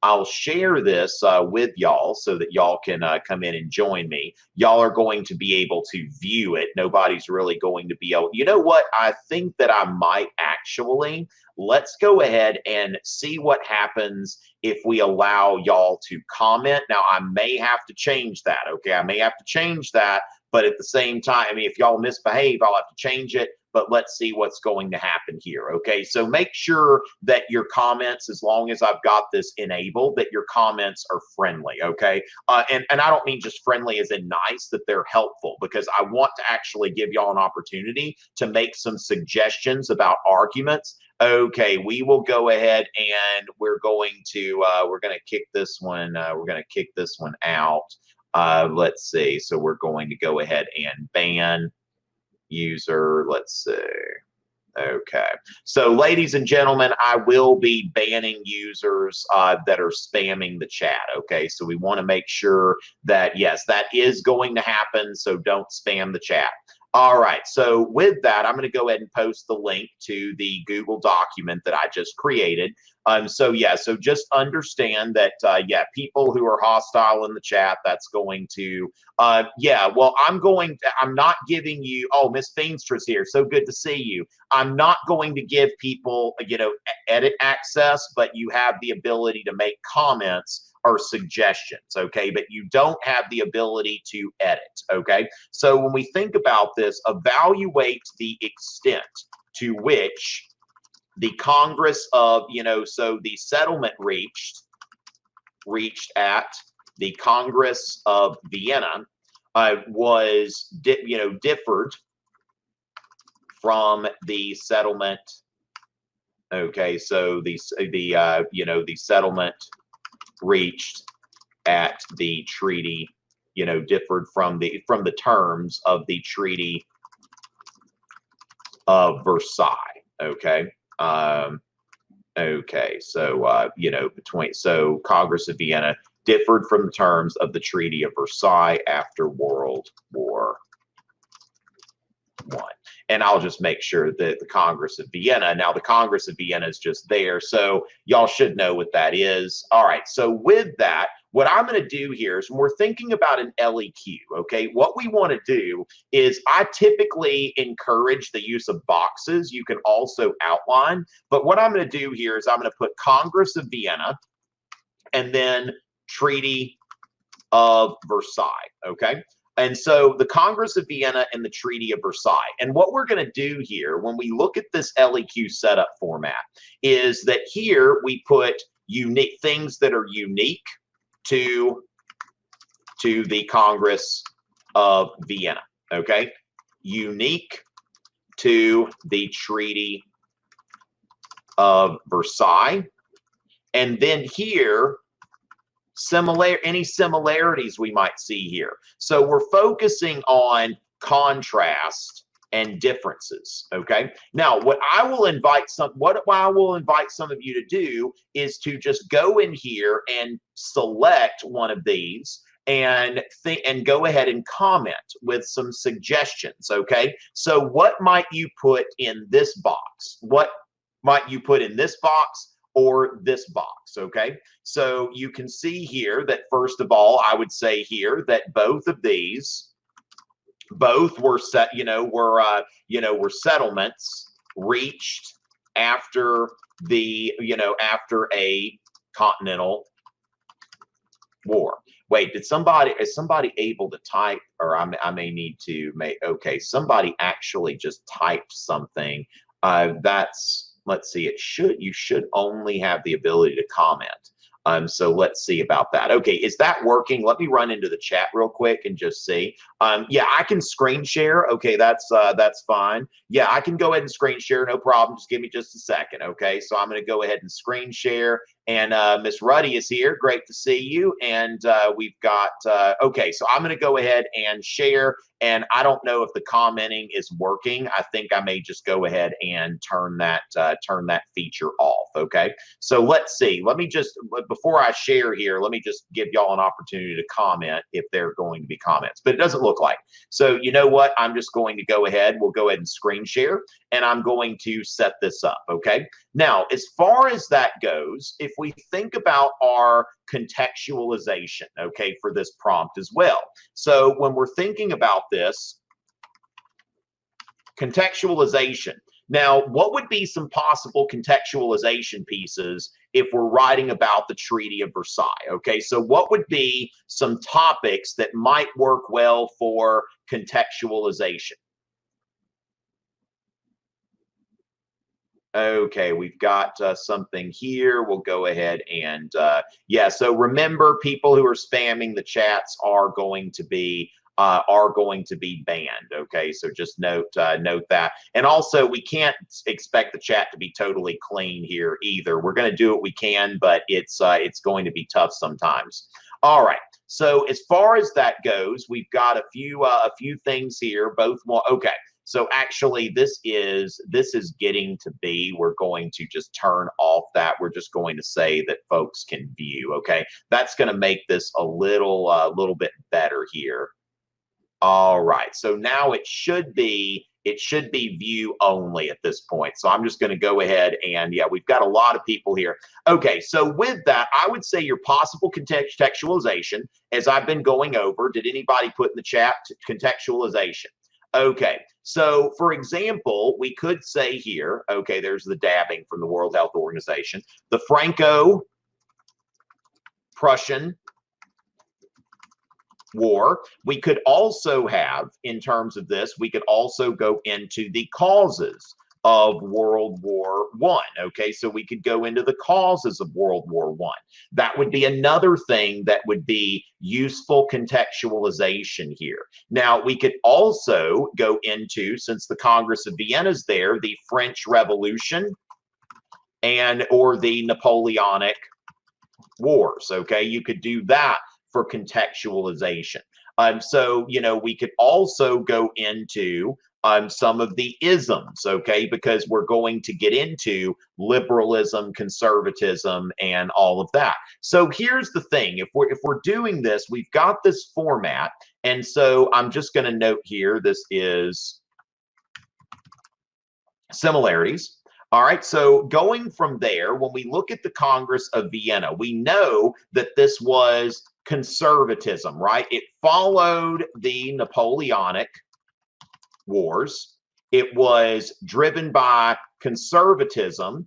I'll share this with y'all so that y'all can come in and join me. Y'all are going to be able to view it. Nobody's really going to be able. You know what? I think that I might actually. Let's go ahead and see what happens if we allow y'all to comment. Now, I may have to change that. Okay, I may have to change that, but at the same time, I mean, if y'all misbehave, I'll have to change it. But let's see what's going to happen here. Okay, so make sure that your comments, as long as I've got this enabled, that your comments are friendly. Okay, and I don't mean just friendly as in nice, that they're helpful, because I want to actually give y'all an opportunity to make some suggestions about arguments. Okay, we will go ahead and we're going to kick this one. We're going to kick this one out. Let's see. So we're going to go ahead and ban user. Let's see. Okay. So, ladies and gentlemen, I will be banning users that are spamming the chat. Okay. So we want to make sure that, yes, that is going to happen. So don't spam the chat. All right, so with that, I'm going to go ahead and post the link to the Google document that I just created. So just understand that, people who are hostile in the chat, that's going to, I'm not giving you, oh, Miss Feenstra's here, so good to see you. I'm not going to give people, edit access, but you have the ability to make comments or suggestions, okay? But you don't have the ability to edit, okay? So when we think about this, evaluate the extent to which the Congress of, so the settlement reached at the Congress of Vienna differed from the settlement. Okay, so the settlement reached at the treaty, differed from the terms of the Treaty of Versailles. Okay. So Congress of Vienna differed from the terms of the Treaty of Versailles after World War I. And I'll just make sure that the Congress of Vienna, now the Congress of Vienna is just there, so y'all should know what that is. All right, so with that, what I'm going to do here is when we're thinking about an LEQ, okay, what we want to do is I typically encourage the use of boxes. You can also outline, but what I'm going to do here is I'm going to put Congress of Vienna and then Treaty of Versailles, okay? And so the Congress of Vienna and the Treaty of Versailles. And what we're going to do here when we look at this LEQ setup format is that here we put unique things that are unique to the Congress of Vienna, okay? Unique to the Treaty of Versailles. And then here, any similarities we might see here. So we're focusing on contrast and differences. Okay. Now, what I will invite some of you to do is to just go in here and select one of these and go ahead and comment with some suggestions. Okay. So what might you put in this box? What might you put in this box or this box? Okay. So you can see here that, first of all, I would say here that both of these, both were were settlements reached after the, after a continental war. Wait, is somebody able to type, or I may need to make, okay, somebody actually just typed something. Let's see, you should only have the ability to comment. So let's see about that. Okay, is that working? Let me run into the chat real quick and just see. Yeah, I can screen share. Okay, that's fine. Yeah, I can go ahead and screen share, no problem. Just give me just a second. Okay, so I'm going to go ahead and screen share. And Miss Ruddy is here. Great to see you. And we've got, okay, so I'm going to go ahead and share. And I don't know if the commenting is working. I think I may just go ahead and turn that feature off. Okay, so let's see. Let me just, before I share here, let me just give y'all an opportunity to comment if there are going to be comments. But it doesn't look like. So you know what? I'm just going to go ahead. We'll go ahead and screen share. And I'm going to set this up. Okay. Now, as far as that goes, if we think about our contextualization, okay, for this prompt as well. So when we're thinking about this, contextualization. Now, what would be some possible contextualization pieces if we're writing about the Treaty of Versailles? Okay, so what would be some topics that might work well for contextualization? Okay, we've got something here. We'll go ahead and yeah. So remember, people who are spamming the chats are going to be banned. Okay, so just note that. And also, we can't expect the chat to be totally clean here either. We're going to do what we can, but it's going to be tough sometimes. All right. So as far as that goes, we've got a few things here. Both okay. So actually, this is getting to be, we're going to just turn off that. We're just going to say that folks can view. Okay, that's going to make this a little bit better here. All right, so now it should be view only at this point. So I'm just going to go ahead and, yeah, we've got a lot of people here. Okay, so with that, I would say your possible contextualization, as I've been going over, did anybody put in the chat contextualization? Okay, so for example, we could say here, okay, there's the dabbing from the World Health Organization, the Franco-Prussian War. We could also have, in terms of this, we could also go into the causes of World War I. Okay, so we could go into the causes of World War I. That would be another thing that would be useful contextualization here. Now, we could also go into, since the Congress of Vienna is there, the French Revolution or the Napoleonic Wars. Okay, you could do that for contextualization. So, we could also go into some of the isms, okay, because we're going to get into liberalism, conservatism, and all of that. So here's the thing: if we're doing this, we've got this format, and so I'm just going to note here this is similarities. All right, so going from there, when we look at the Congress of Vienna, we know that this was conservatism, right? It followed the Napoleonic Wars. It was driven by conservatism.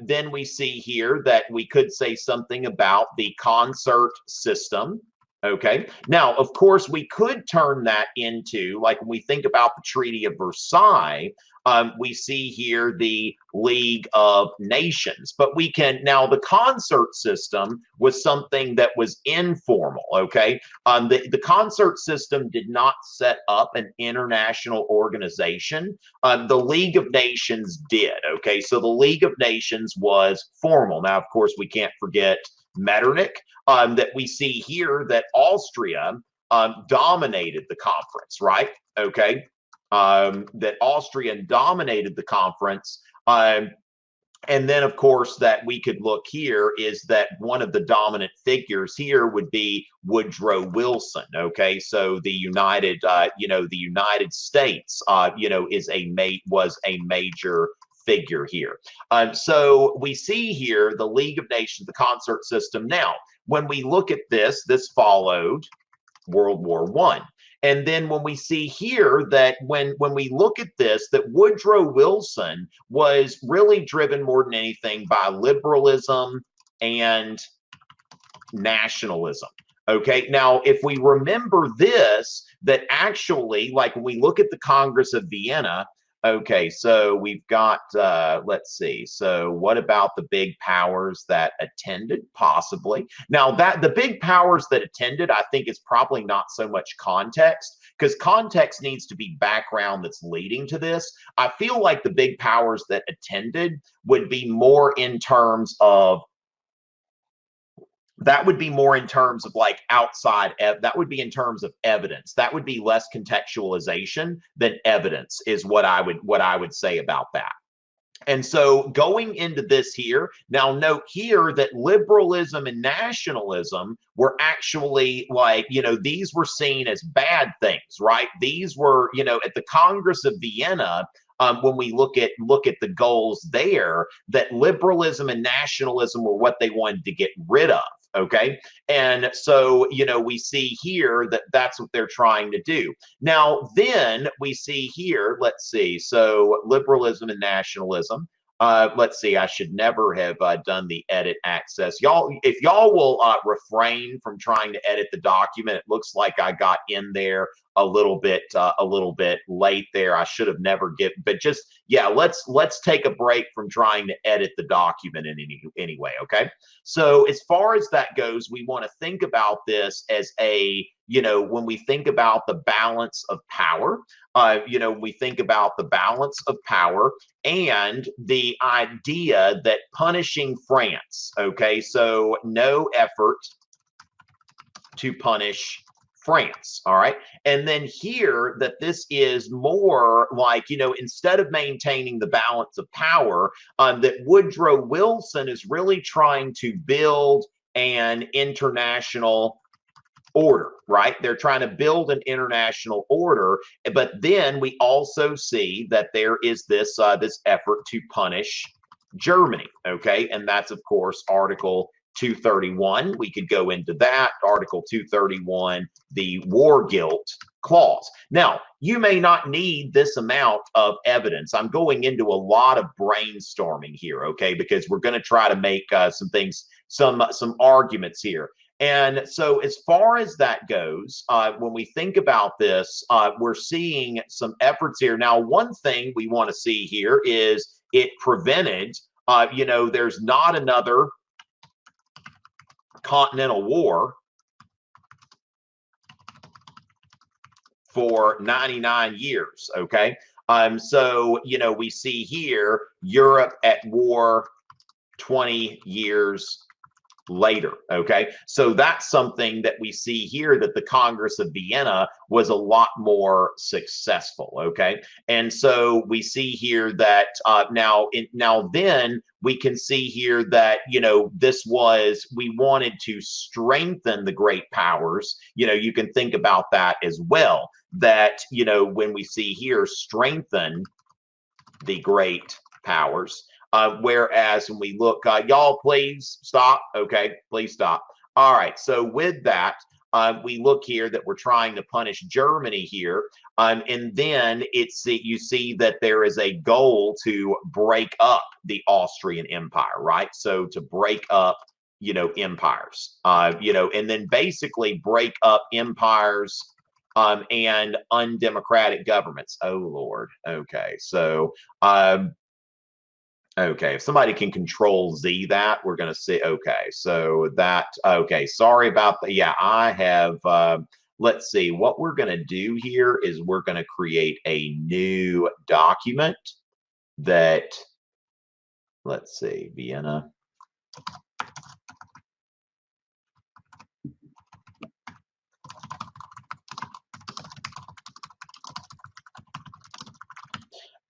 Then we see here that we could say something about the concert system. Okay. Now, of course, we could turn that into, like when we think about the Treaty of Versailles, we see here the League of Nations. But we can, now the concert system was something that was informal, okay? The concert system did not set up an international organization. The League of Nations did, okay? So the League of Nations was formal. Now, of course, we can't forget Metternich, that we see here that Austria dominated the conference, right? Okay. that Austria dominated the conference. And then, of course, that we could look here is that one of the dominant figures here would be Woodrow Wilson. Okay, so the United, the United States, was a major figure here. So we see here the League of Nations, the concert system. Now, when we look at this, this followed World War I. And then when we see here that when we look at this, that Woodrow Wilson was really driven more than anything by liberalism and nationalism. Okay, now if we remember this, that actually, like when we look at the Congress of Vienna, okay, so we've got, let's see. So what about the big powers that attended? Possibly. Now that the big powers that attended, I think is probably not so much context, because context needs to be background that's leading to this. I feel like the big powers that attended would be more in terms of, that would be more in terms of like that would be in terms of evidence. That would be less contextualization than evidence is what I would say about that. And so going into this here, now note here that liberalism and nationalism were actually like, these were seen as bad things, right? These were, at the Congress of Vienna, when we look at the goals there, that liberalism and nationalism were what they wanted to get rid of. Okay. And so, we see here that that's what they're trying to do. Now, then we see here, let's see. So liberalism and nationalism. Let's see. I should never have done the edit access. Y'all, if y'all will refrain from trying to edit the document, it looks like I got in there a little bit late there. I should have never but just, yeah, let's take a break from trying to edit the document in any way. Okay. So as far as that goes, we want to think about this as when we think about the balance of power, we think about the balance of power and the idea that punishing France, okay, so no effort to punish France, all right? And then here that this is more like, instead of maintaining the balance of power, that Woodrow Wilson is really trying to build an international order, right? They're trying to build an international order, but then we also see that there is this effort to punish Germany, okay? And that's, of course, Article 231. We could go into that. Article 231, the war guilt clause. Now, you may not need this amount of evidence. I'm going into a lot of brainstorming here, okay? Because we're going to try to make some arguments here. And so as far as that goes, when we think about this, we're seeing some efforts here. Now, one thing we want to see here is it prevented, there's not another continental war for 99 years, okay? So, we see here Europe at war 20 years later, okay? So that's something that we see here, that the Congress of Vienna was a lot more successful, okay? And so we see here that then we can see here that, we wanted to strengthen the great powers. You can think about that as well, that, when we see here, strengthen the great powers. Whereas when we look, y'all, please stop. Okay, please stop. All right. So with that, we look here that we're trying to punish Germany here, and then you see that there is a goal to break up the Austrian Empire, right? So to break up, empires, and then basically break up empires. And undemocratic governments. Oh Lord. Okay. So. Okay, if somebody can control Z that, we're going to see. Okay, so that, okay, sorry about that. Yeah, I have, let's see, what we're going to do here is we're going to create a new document that, let's see, Vienna.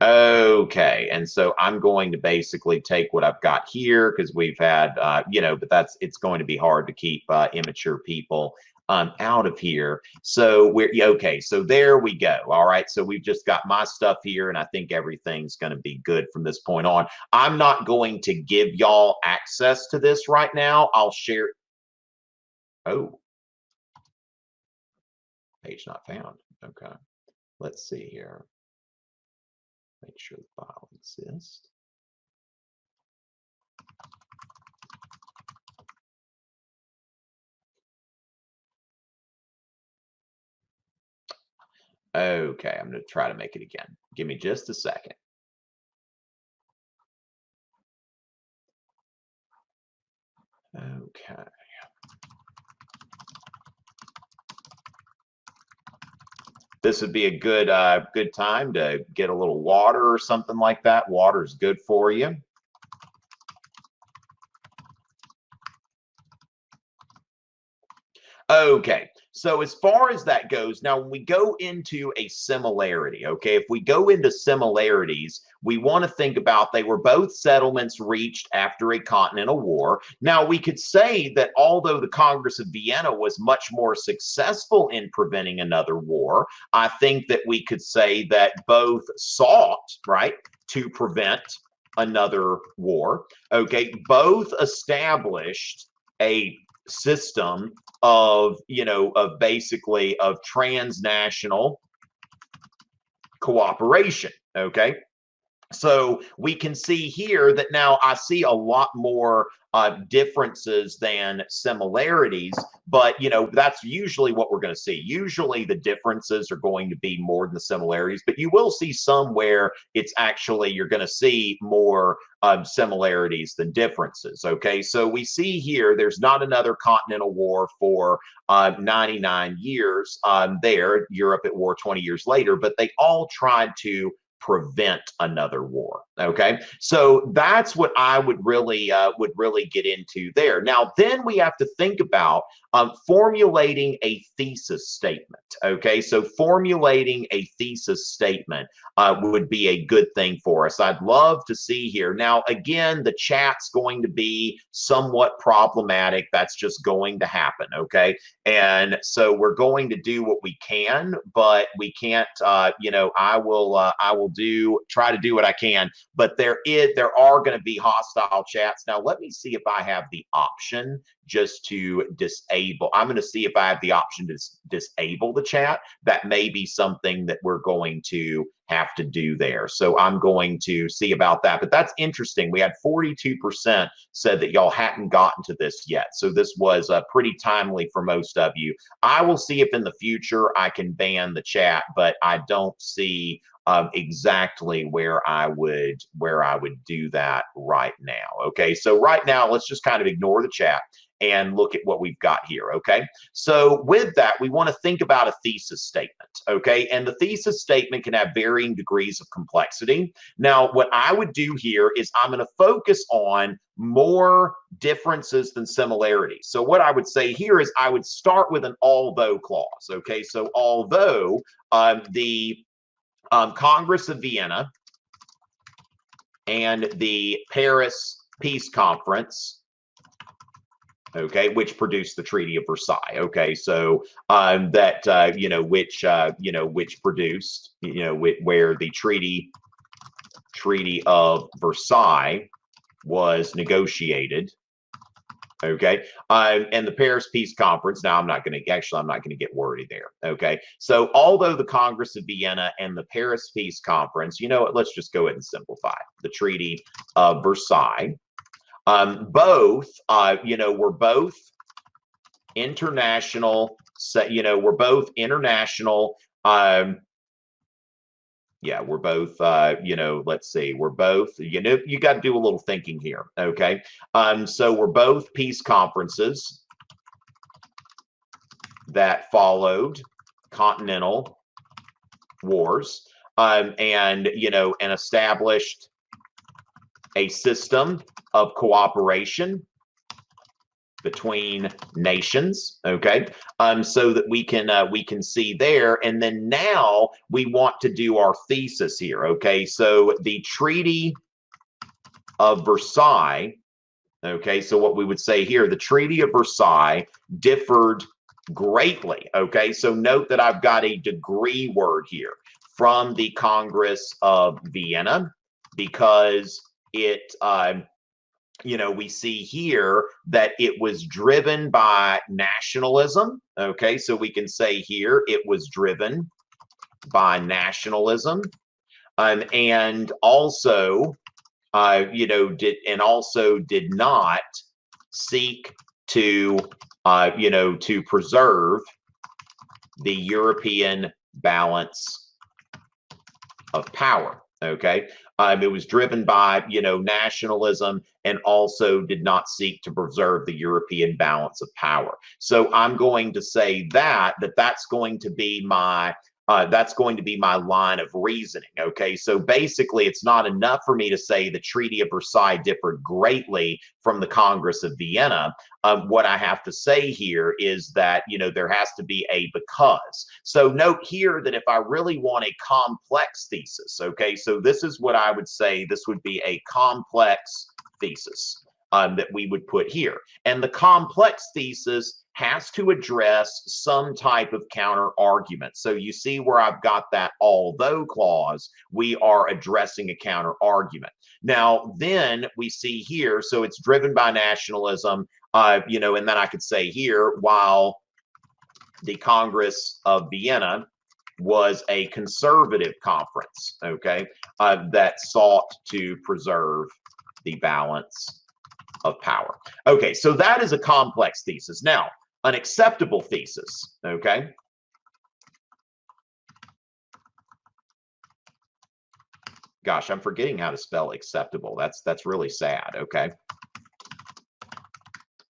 Okay, and so I'm going to basically take what I've got here because we've had, but it's going to be hard to keep immature people out of here. So okay, so there we go. All right, so we've just got my stuff here, and I think everything's going to be good from this point on. I'm not going to give y'all access to this right now. I'll share. Oh, page not found. Okay, let's see here. Make sure the file exists. Okay, I'm going to try to make it again. Give me just a second. Okay. This would be a good time to get a little water or something like that. Water's good for you. Okay, so as far as that goes, now when we go into a similarity, okay, if we go into similarities, we want to think about they were both settlements reached after a continental war. Now, we could say that although the Congress of Vienna was much more successful in preventing another war, I think that we could say that both sought, right, to prevent another war. Okay, both established a system of basically of transnational cooperation. Okay, so we can see here that now I see a lot more differences than similarities, but that's usually what we're going to see. Usually the differences are going to be more than the similarities, but you will see somewhere it's actually you're going to see more similarities than differences. Okay, so we see here there's not another continental war for 99 years there, Europe at war 20 years later, but they all tried to prevent another war. Okay, so that's what I would really get into there. Now, then we have to think about formulating a thesis statement. Okay, so formulating a thesis statement would be a good thing for us. I'd love to see here. Now, again, the chat's going to be somewhat problematic. That's just going to happen. Okay, and so we're going to do what we can, but we can't. I will try to do what I can, but there are going to be hostile chats. Now, let me see if I have the option just to disable. I'm going to see if I have the option to disable the chat. That may be something that we're going to have to do there. So I'm going to see about that. But that's interesting. We had 42% said that y'all hadn't gotten to this yet. So this was pretty timely for most of you. I will see if in the future I can ban the chat, but I don't see exactly where I would do that right now. Okay, so right now let's just kind of ignore the chat and look at what we've got here. Okay, so with that, we want to think about a thesis statement. Okay, and the thesis statement can have varying degrees of complexity. Now, what I would do here is I'm going to focus on more differences than similarities. So what I would say here is I would start with an although clause. Okay, so although the Congress of Vienna and the Paris Peace Conference, okay, which produced the Treaty of Versailles. Okay, so which produced, where the Treaty of Versailles was negotiated. Okay, and the Paris Peace Conference. Now, I'm not going to get wordy there. Okay, so although the Congress of Vienna and the Paris Peace Conference, let's just go ahead and simplify the Treaty of Versailles. Both, were both international. We're both international. Yeah, we're both, let's see, we're both, you got to do a little thinking here, okay? So we're both peace conferences that followed continental wars, and established a system of cooperation between nations, okay, so that we can see there. And then now we want to do our thesis here, okay. So the Treaty of Versailles, okay, so what we would say here, the Treaty of Versailles differed greatly, okay. So note that I've got a degree word here from the Congress of Vienna, because it you know, we see here that it was driven by nationalism, okay. So we can say here it was driven by nationalism, and also you know, did not seek to you know, to preserve the European balance of power, okay. It was driven by, you know, nationalism, and also did not seek to preserve the European balance of power. So I'm going to say that's going to be my line of reasoning, okay? So basically, it's not enough for me to say the Treaty of Versailles differed greatly from the Congress of Vienna. What I have to say here is that, you know, there has to be a because. So note here that if I really want a complex thesis, okay, so this is what I would say, this would be a complex thesis that we would put here. And the complex thesis has to address some type of counter argument. So you see where I've got that although clause, we are addressing a counter argument. Now, then we see here, so it's driven by nationalism, you know, and then I could say here, while the Congress of Vienna was a conservative conference, okay, that sought to preserve the balance of power. Okay, so that is a complex thesis. Now, an acceptable thesis, okay? Gosh, I'm forgetting how to spell acceptable. That's really sad, okay?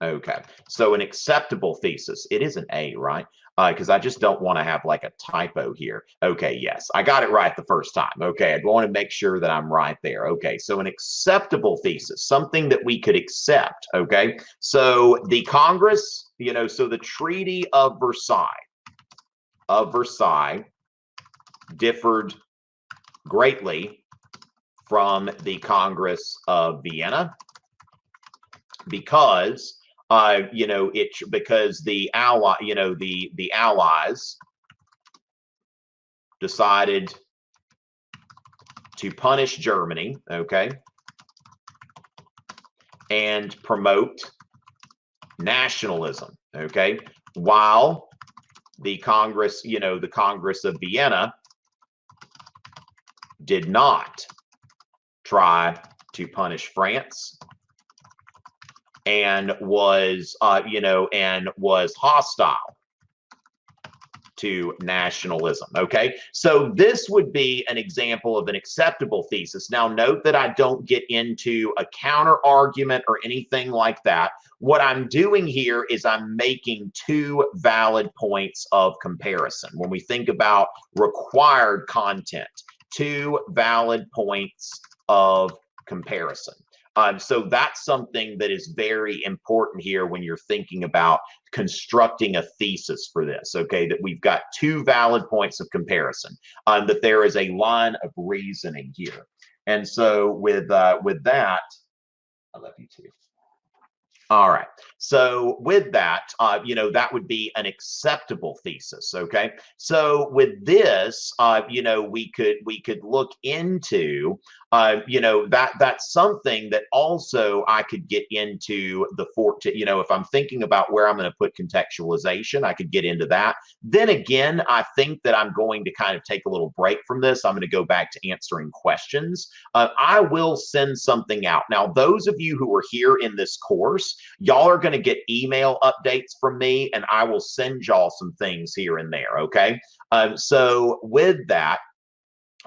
Okay, so an acceptable thesis, it is an A, right? Because I just don't want to have like a typo here. Okay, yes, I got it right the first time. Okay, I want to make sure that I'm right there. Okay, so an acceptable thesis, something that we could accept, okay? So the Congress, you know, so the Treaty of Versailles differed greatly from the Congress of Vienna because you know, because the Allies decided to punish Germany, okay, and promote nationalism, okay, while the Congress, you know, the Congress of Vienna did not try to punish France and was, you know, and was hostile to nationalism, okay? So this would be an example of an acceptable thesis. Now, note that I don't get into a counter argument or anything like that. What I'm doing here is I'm making two valid points of comparison. When we think about required content, two valid points of comparison. So that's something that is very important here when you're thinking about constructing a thesis for this, okay, that we've got two valid points of comparison, that there is a line of reasoning here. And so with that, I love you too. All right. So with that, you know, that would be an acceptable thesis. Okay. So with this, you know, we could look into, you know, that's something that also I could get into you know, if I'm thinking about where I'm going to put contextualization, I could get into that. Then again, I think that I'm going to kind of take a little break from this. I'm going to go back to answering questions. I will send something out. Now, those of you who are here in this course, y'all are going to get email updates from me, and I will send y'all some things here and there, okay? So with that,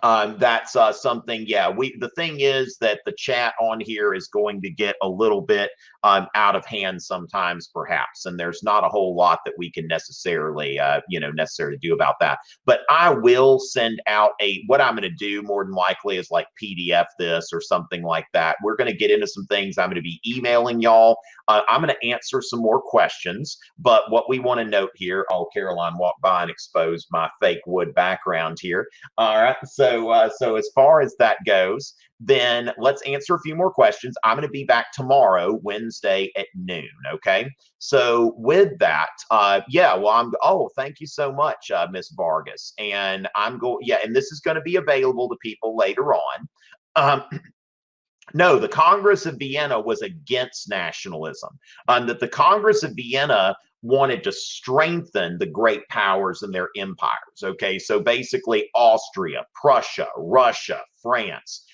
That's something. Yeah, the thing is that the chat on here is going to get a little bit out of hand sometimes, perhaps, and there's not a whole lot that we can necessarily necessarily do about that. But I will send out what I'm going to do more than likely is like PDF this or something like that. We're going to get into some things. I'm going to be emailing y'all. I'm going to answer some more questions, but what we want to note here, Caroline walked by and exposed my fake wood background here. All right, so as far as that goes, then let's answer a few more questions. I'm going to be back tomorrow, Wednesday at noon. Okay. So with that, yeah, well, thank you so much, Miss Vargas. And and this is going to be available to people later on. No, the Congress of Vienna was against nationalism. That the Congress of Vienna wanted to strengthen the great powers in their empires. Okay, so basically Austria, Prussia, Russia, France,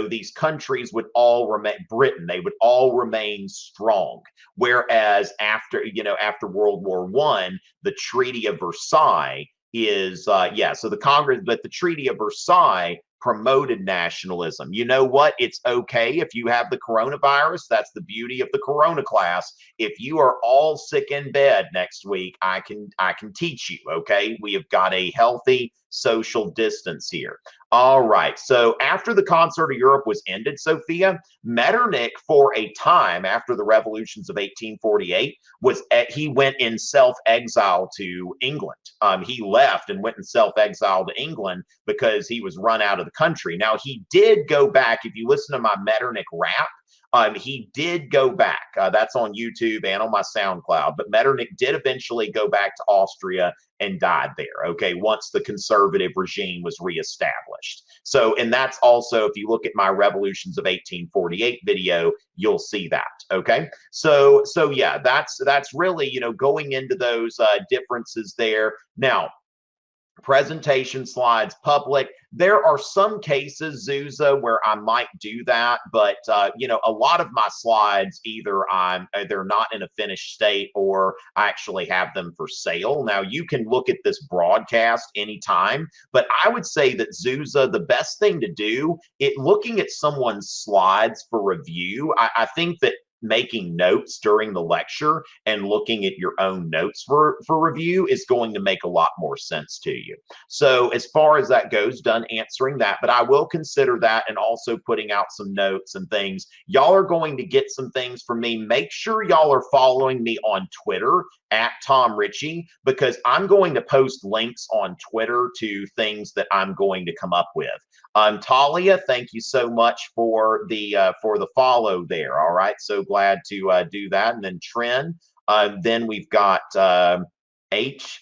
these countries would all remain, Britain, they would all remain strong. Whereas after World War I, the Treaty of Versailles is, so the Congress, but the Treaty of Versailles promoted nationalism. You know what? It's okay if you have the coronavirus. That's the beauty of the corona class. If you are all sick in bed next week, I can teach you, okay? We have got a healthy social distance here. All right. So after the Concert of Europe was ended, Sophia, Metternich, for a time after the revolutions of 1848, he went in self-exile to England. He left and went in self-exile to England because he was run out of the country. Now, he did go back. If you listen to my Metternich rap, he did go back. That's on YouTube and on my SoundCloud. But Metternich did eventually go back to Austria and died there, okay, once the conservative regime was reestablished. So, and that's also, if you look at my Revolutions of 1848 video, you'll see that, okay? So yeah, that's really, going into those differences there. Now, presentation slides public. There are some cases, Zuza, where I might do that, but a lot of my slides either they're not in a finished state or I actually have them for sale. Now you can look at this broadcast anytime, but I would say that Zuza, the best thing to do, looking at someone's slides for review, I think that making notes during the lecture and looking at your own notes for review is going to make a lot more sense to you. So as far as that goes, done answering that, but I will consider that and also putting out some notes and things. Y'all are going to get some things from me. Make sure y'all are following me on Twitter at Tom Richey, because I'm going to post links on Twitter to things that I'm going to come up with. Talia, thank you so much for the follow there. All right, so glad to do that. And then Trend. Then we've got H.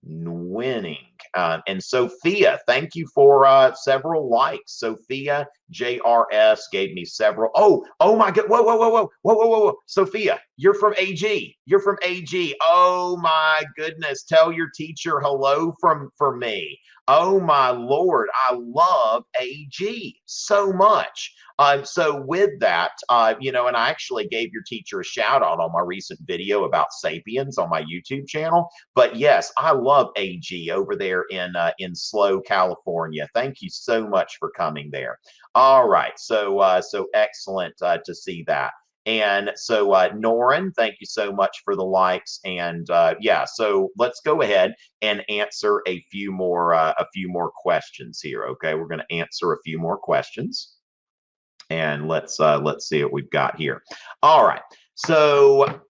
Winning. And Sophia, thank you for several likes. Sophia JRS gave me several. Oh my God. Whoa. Sophia, you're from AG. You're from AG. Oh my goodness. Tell your teacher hello for me. Oh my Lord. I love AG so much. So with that, and I actually gave your teacher a shout out on my recent video about Sapiens on my YouTube channel. But yes, I love AG over there in SLO, California. Thank you so much for coming there. All right, so excellent to see that. And so Norin, thank you so much for the likes. And yeah, so let's go ahead and answer a few more questions here. Okay, we're going to answer a few more questions. And let's see what we've got here. All right, so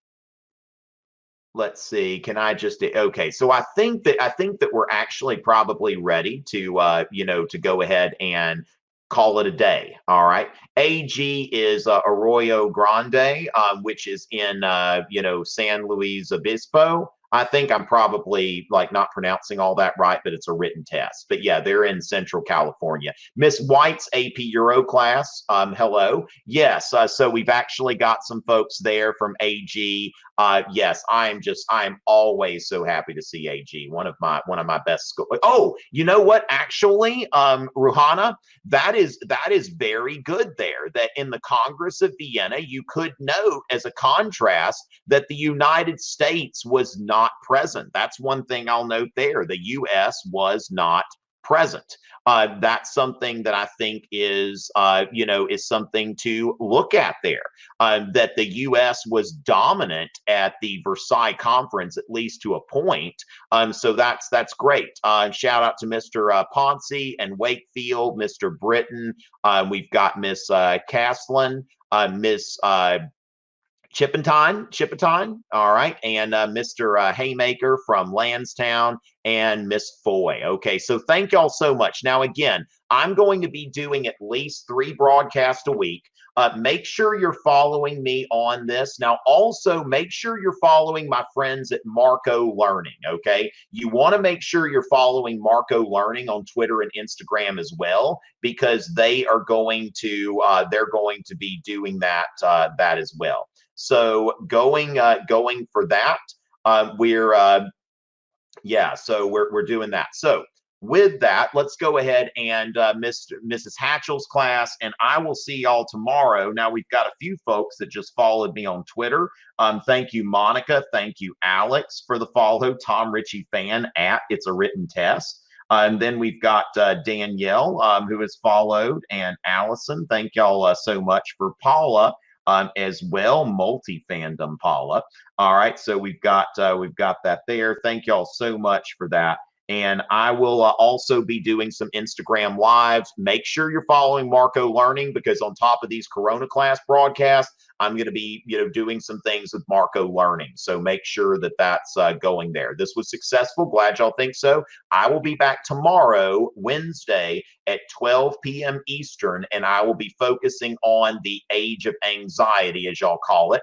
let's see. Can I just okay? So I think that we're actually probably ready to to go ahead and call it a day. All right. AG is Arroyo Grande, which is in San Luis Obispo. I think I'm probably like not pronouncing all that right, but it's a written test. But yeah, they're in Central California. Miss White's AP Euro class. Hello. Yes. So we've actually got some folks there from AG. Yes, I'm always so happy to see AG. One of my best schools. Oh, you know what? Actually, Ruhana, that is very good there. That in the Congress of Vienna, you could note as a contrast that the United States was not present. That's one thing I'll note there. The U.S. was not present. That's something that I think is, is something to look at there. That the U.S. was dominant at the Versailles Conference, at least to a point. So that's great. Shout out to Mr. Ponce and Wakefield, Mr. Britton. We've got Miss Caslin, Miss Chippentine, all right, and Mr. Haymaker from Lansdowne, and Miss Foy. Okay, so thank y'all so much. Now, again, I'm going to be doing at least 3 broadcasts a week. Make sure you're following me on this. Now, also make sure you're following my friends at Marco Learning, okay? You want to make sure you're following Marco Learning on Twitter and Instagram as well, because they are going to, they're going to be doing that, that as well. So going for that, we're doing that. So with that, let's go ahead and Mrs. Hatchell's class, and I will see y'all tomorrow. Now, we've got a few folks that just followed me on Twitter. Thank you, Monica. Thank you, Alex, for the follow. Tom Richey fan at It's a Written Test. And then we've got Danielle, who has followed, and Allison. Thank y'all so much. For Paula, as well, multi-fandom Paula. All right, so we've got that there. Thank y'all so much for that. And I will also be doing some Instagram lives. Make sure you're following Marco Learning, because on top of these Corona class broadcasts, I'm going to be, doing some things with Marco Learning. So make sure that that's going there. This was successful. Glad y'all think so. I will be back tomorrow, Wednesday, at 12 p.m. Eastern, and I will be focusing on the age of anxiety, as y'all call it.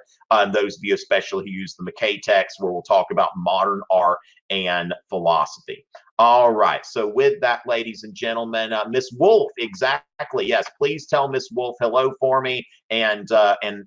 Those of you especially who use the McKay text, where we'll talk about modern art and philosophy. All right. So with that, ladies and gentlemen, Miss Wolf, exactly. Yes, please tell Miss Wolf hello for me, and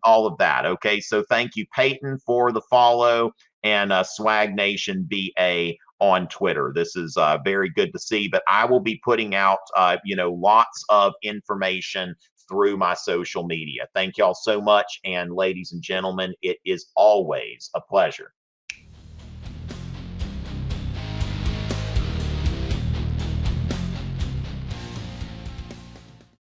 all of that. Okay. So thank you, Peyton, for the follow, and Swag Nation BA on Twitter. This is very good to see. But I will be putting out lots of information through my social media. Thank y'all so much. And ladies and gentlemen, it is always a pleasure.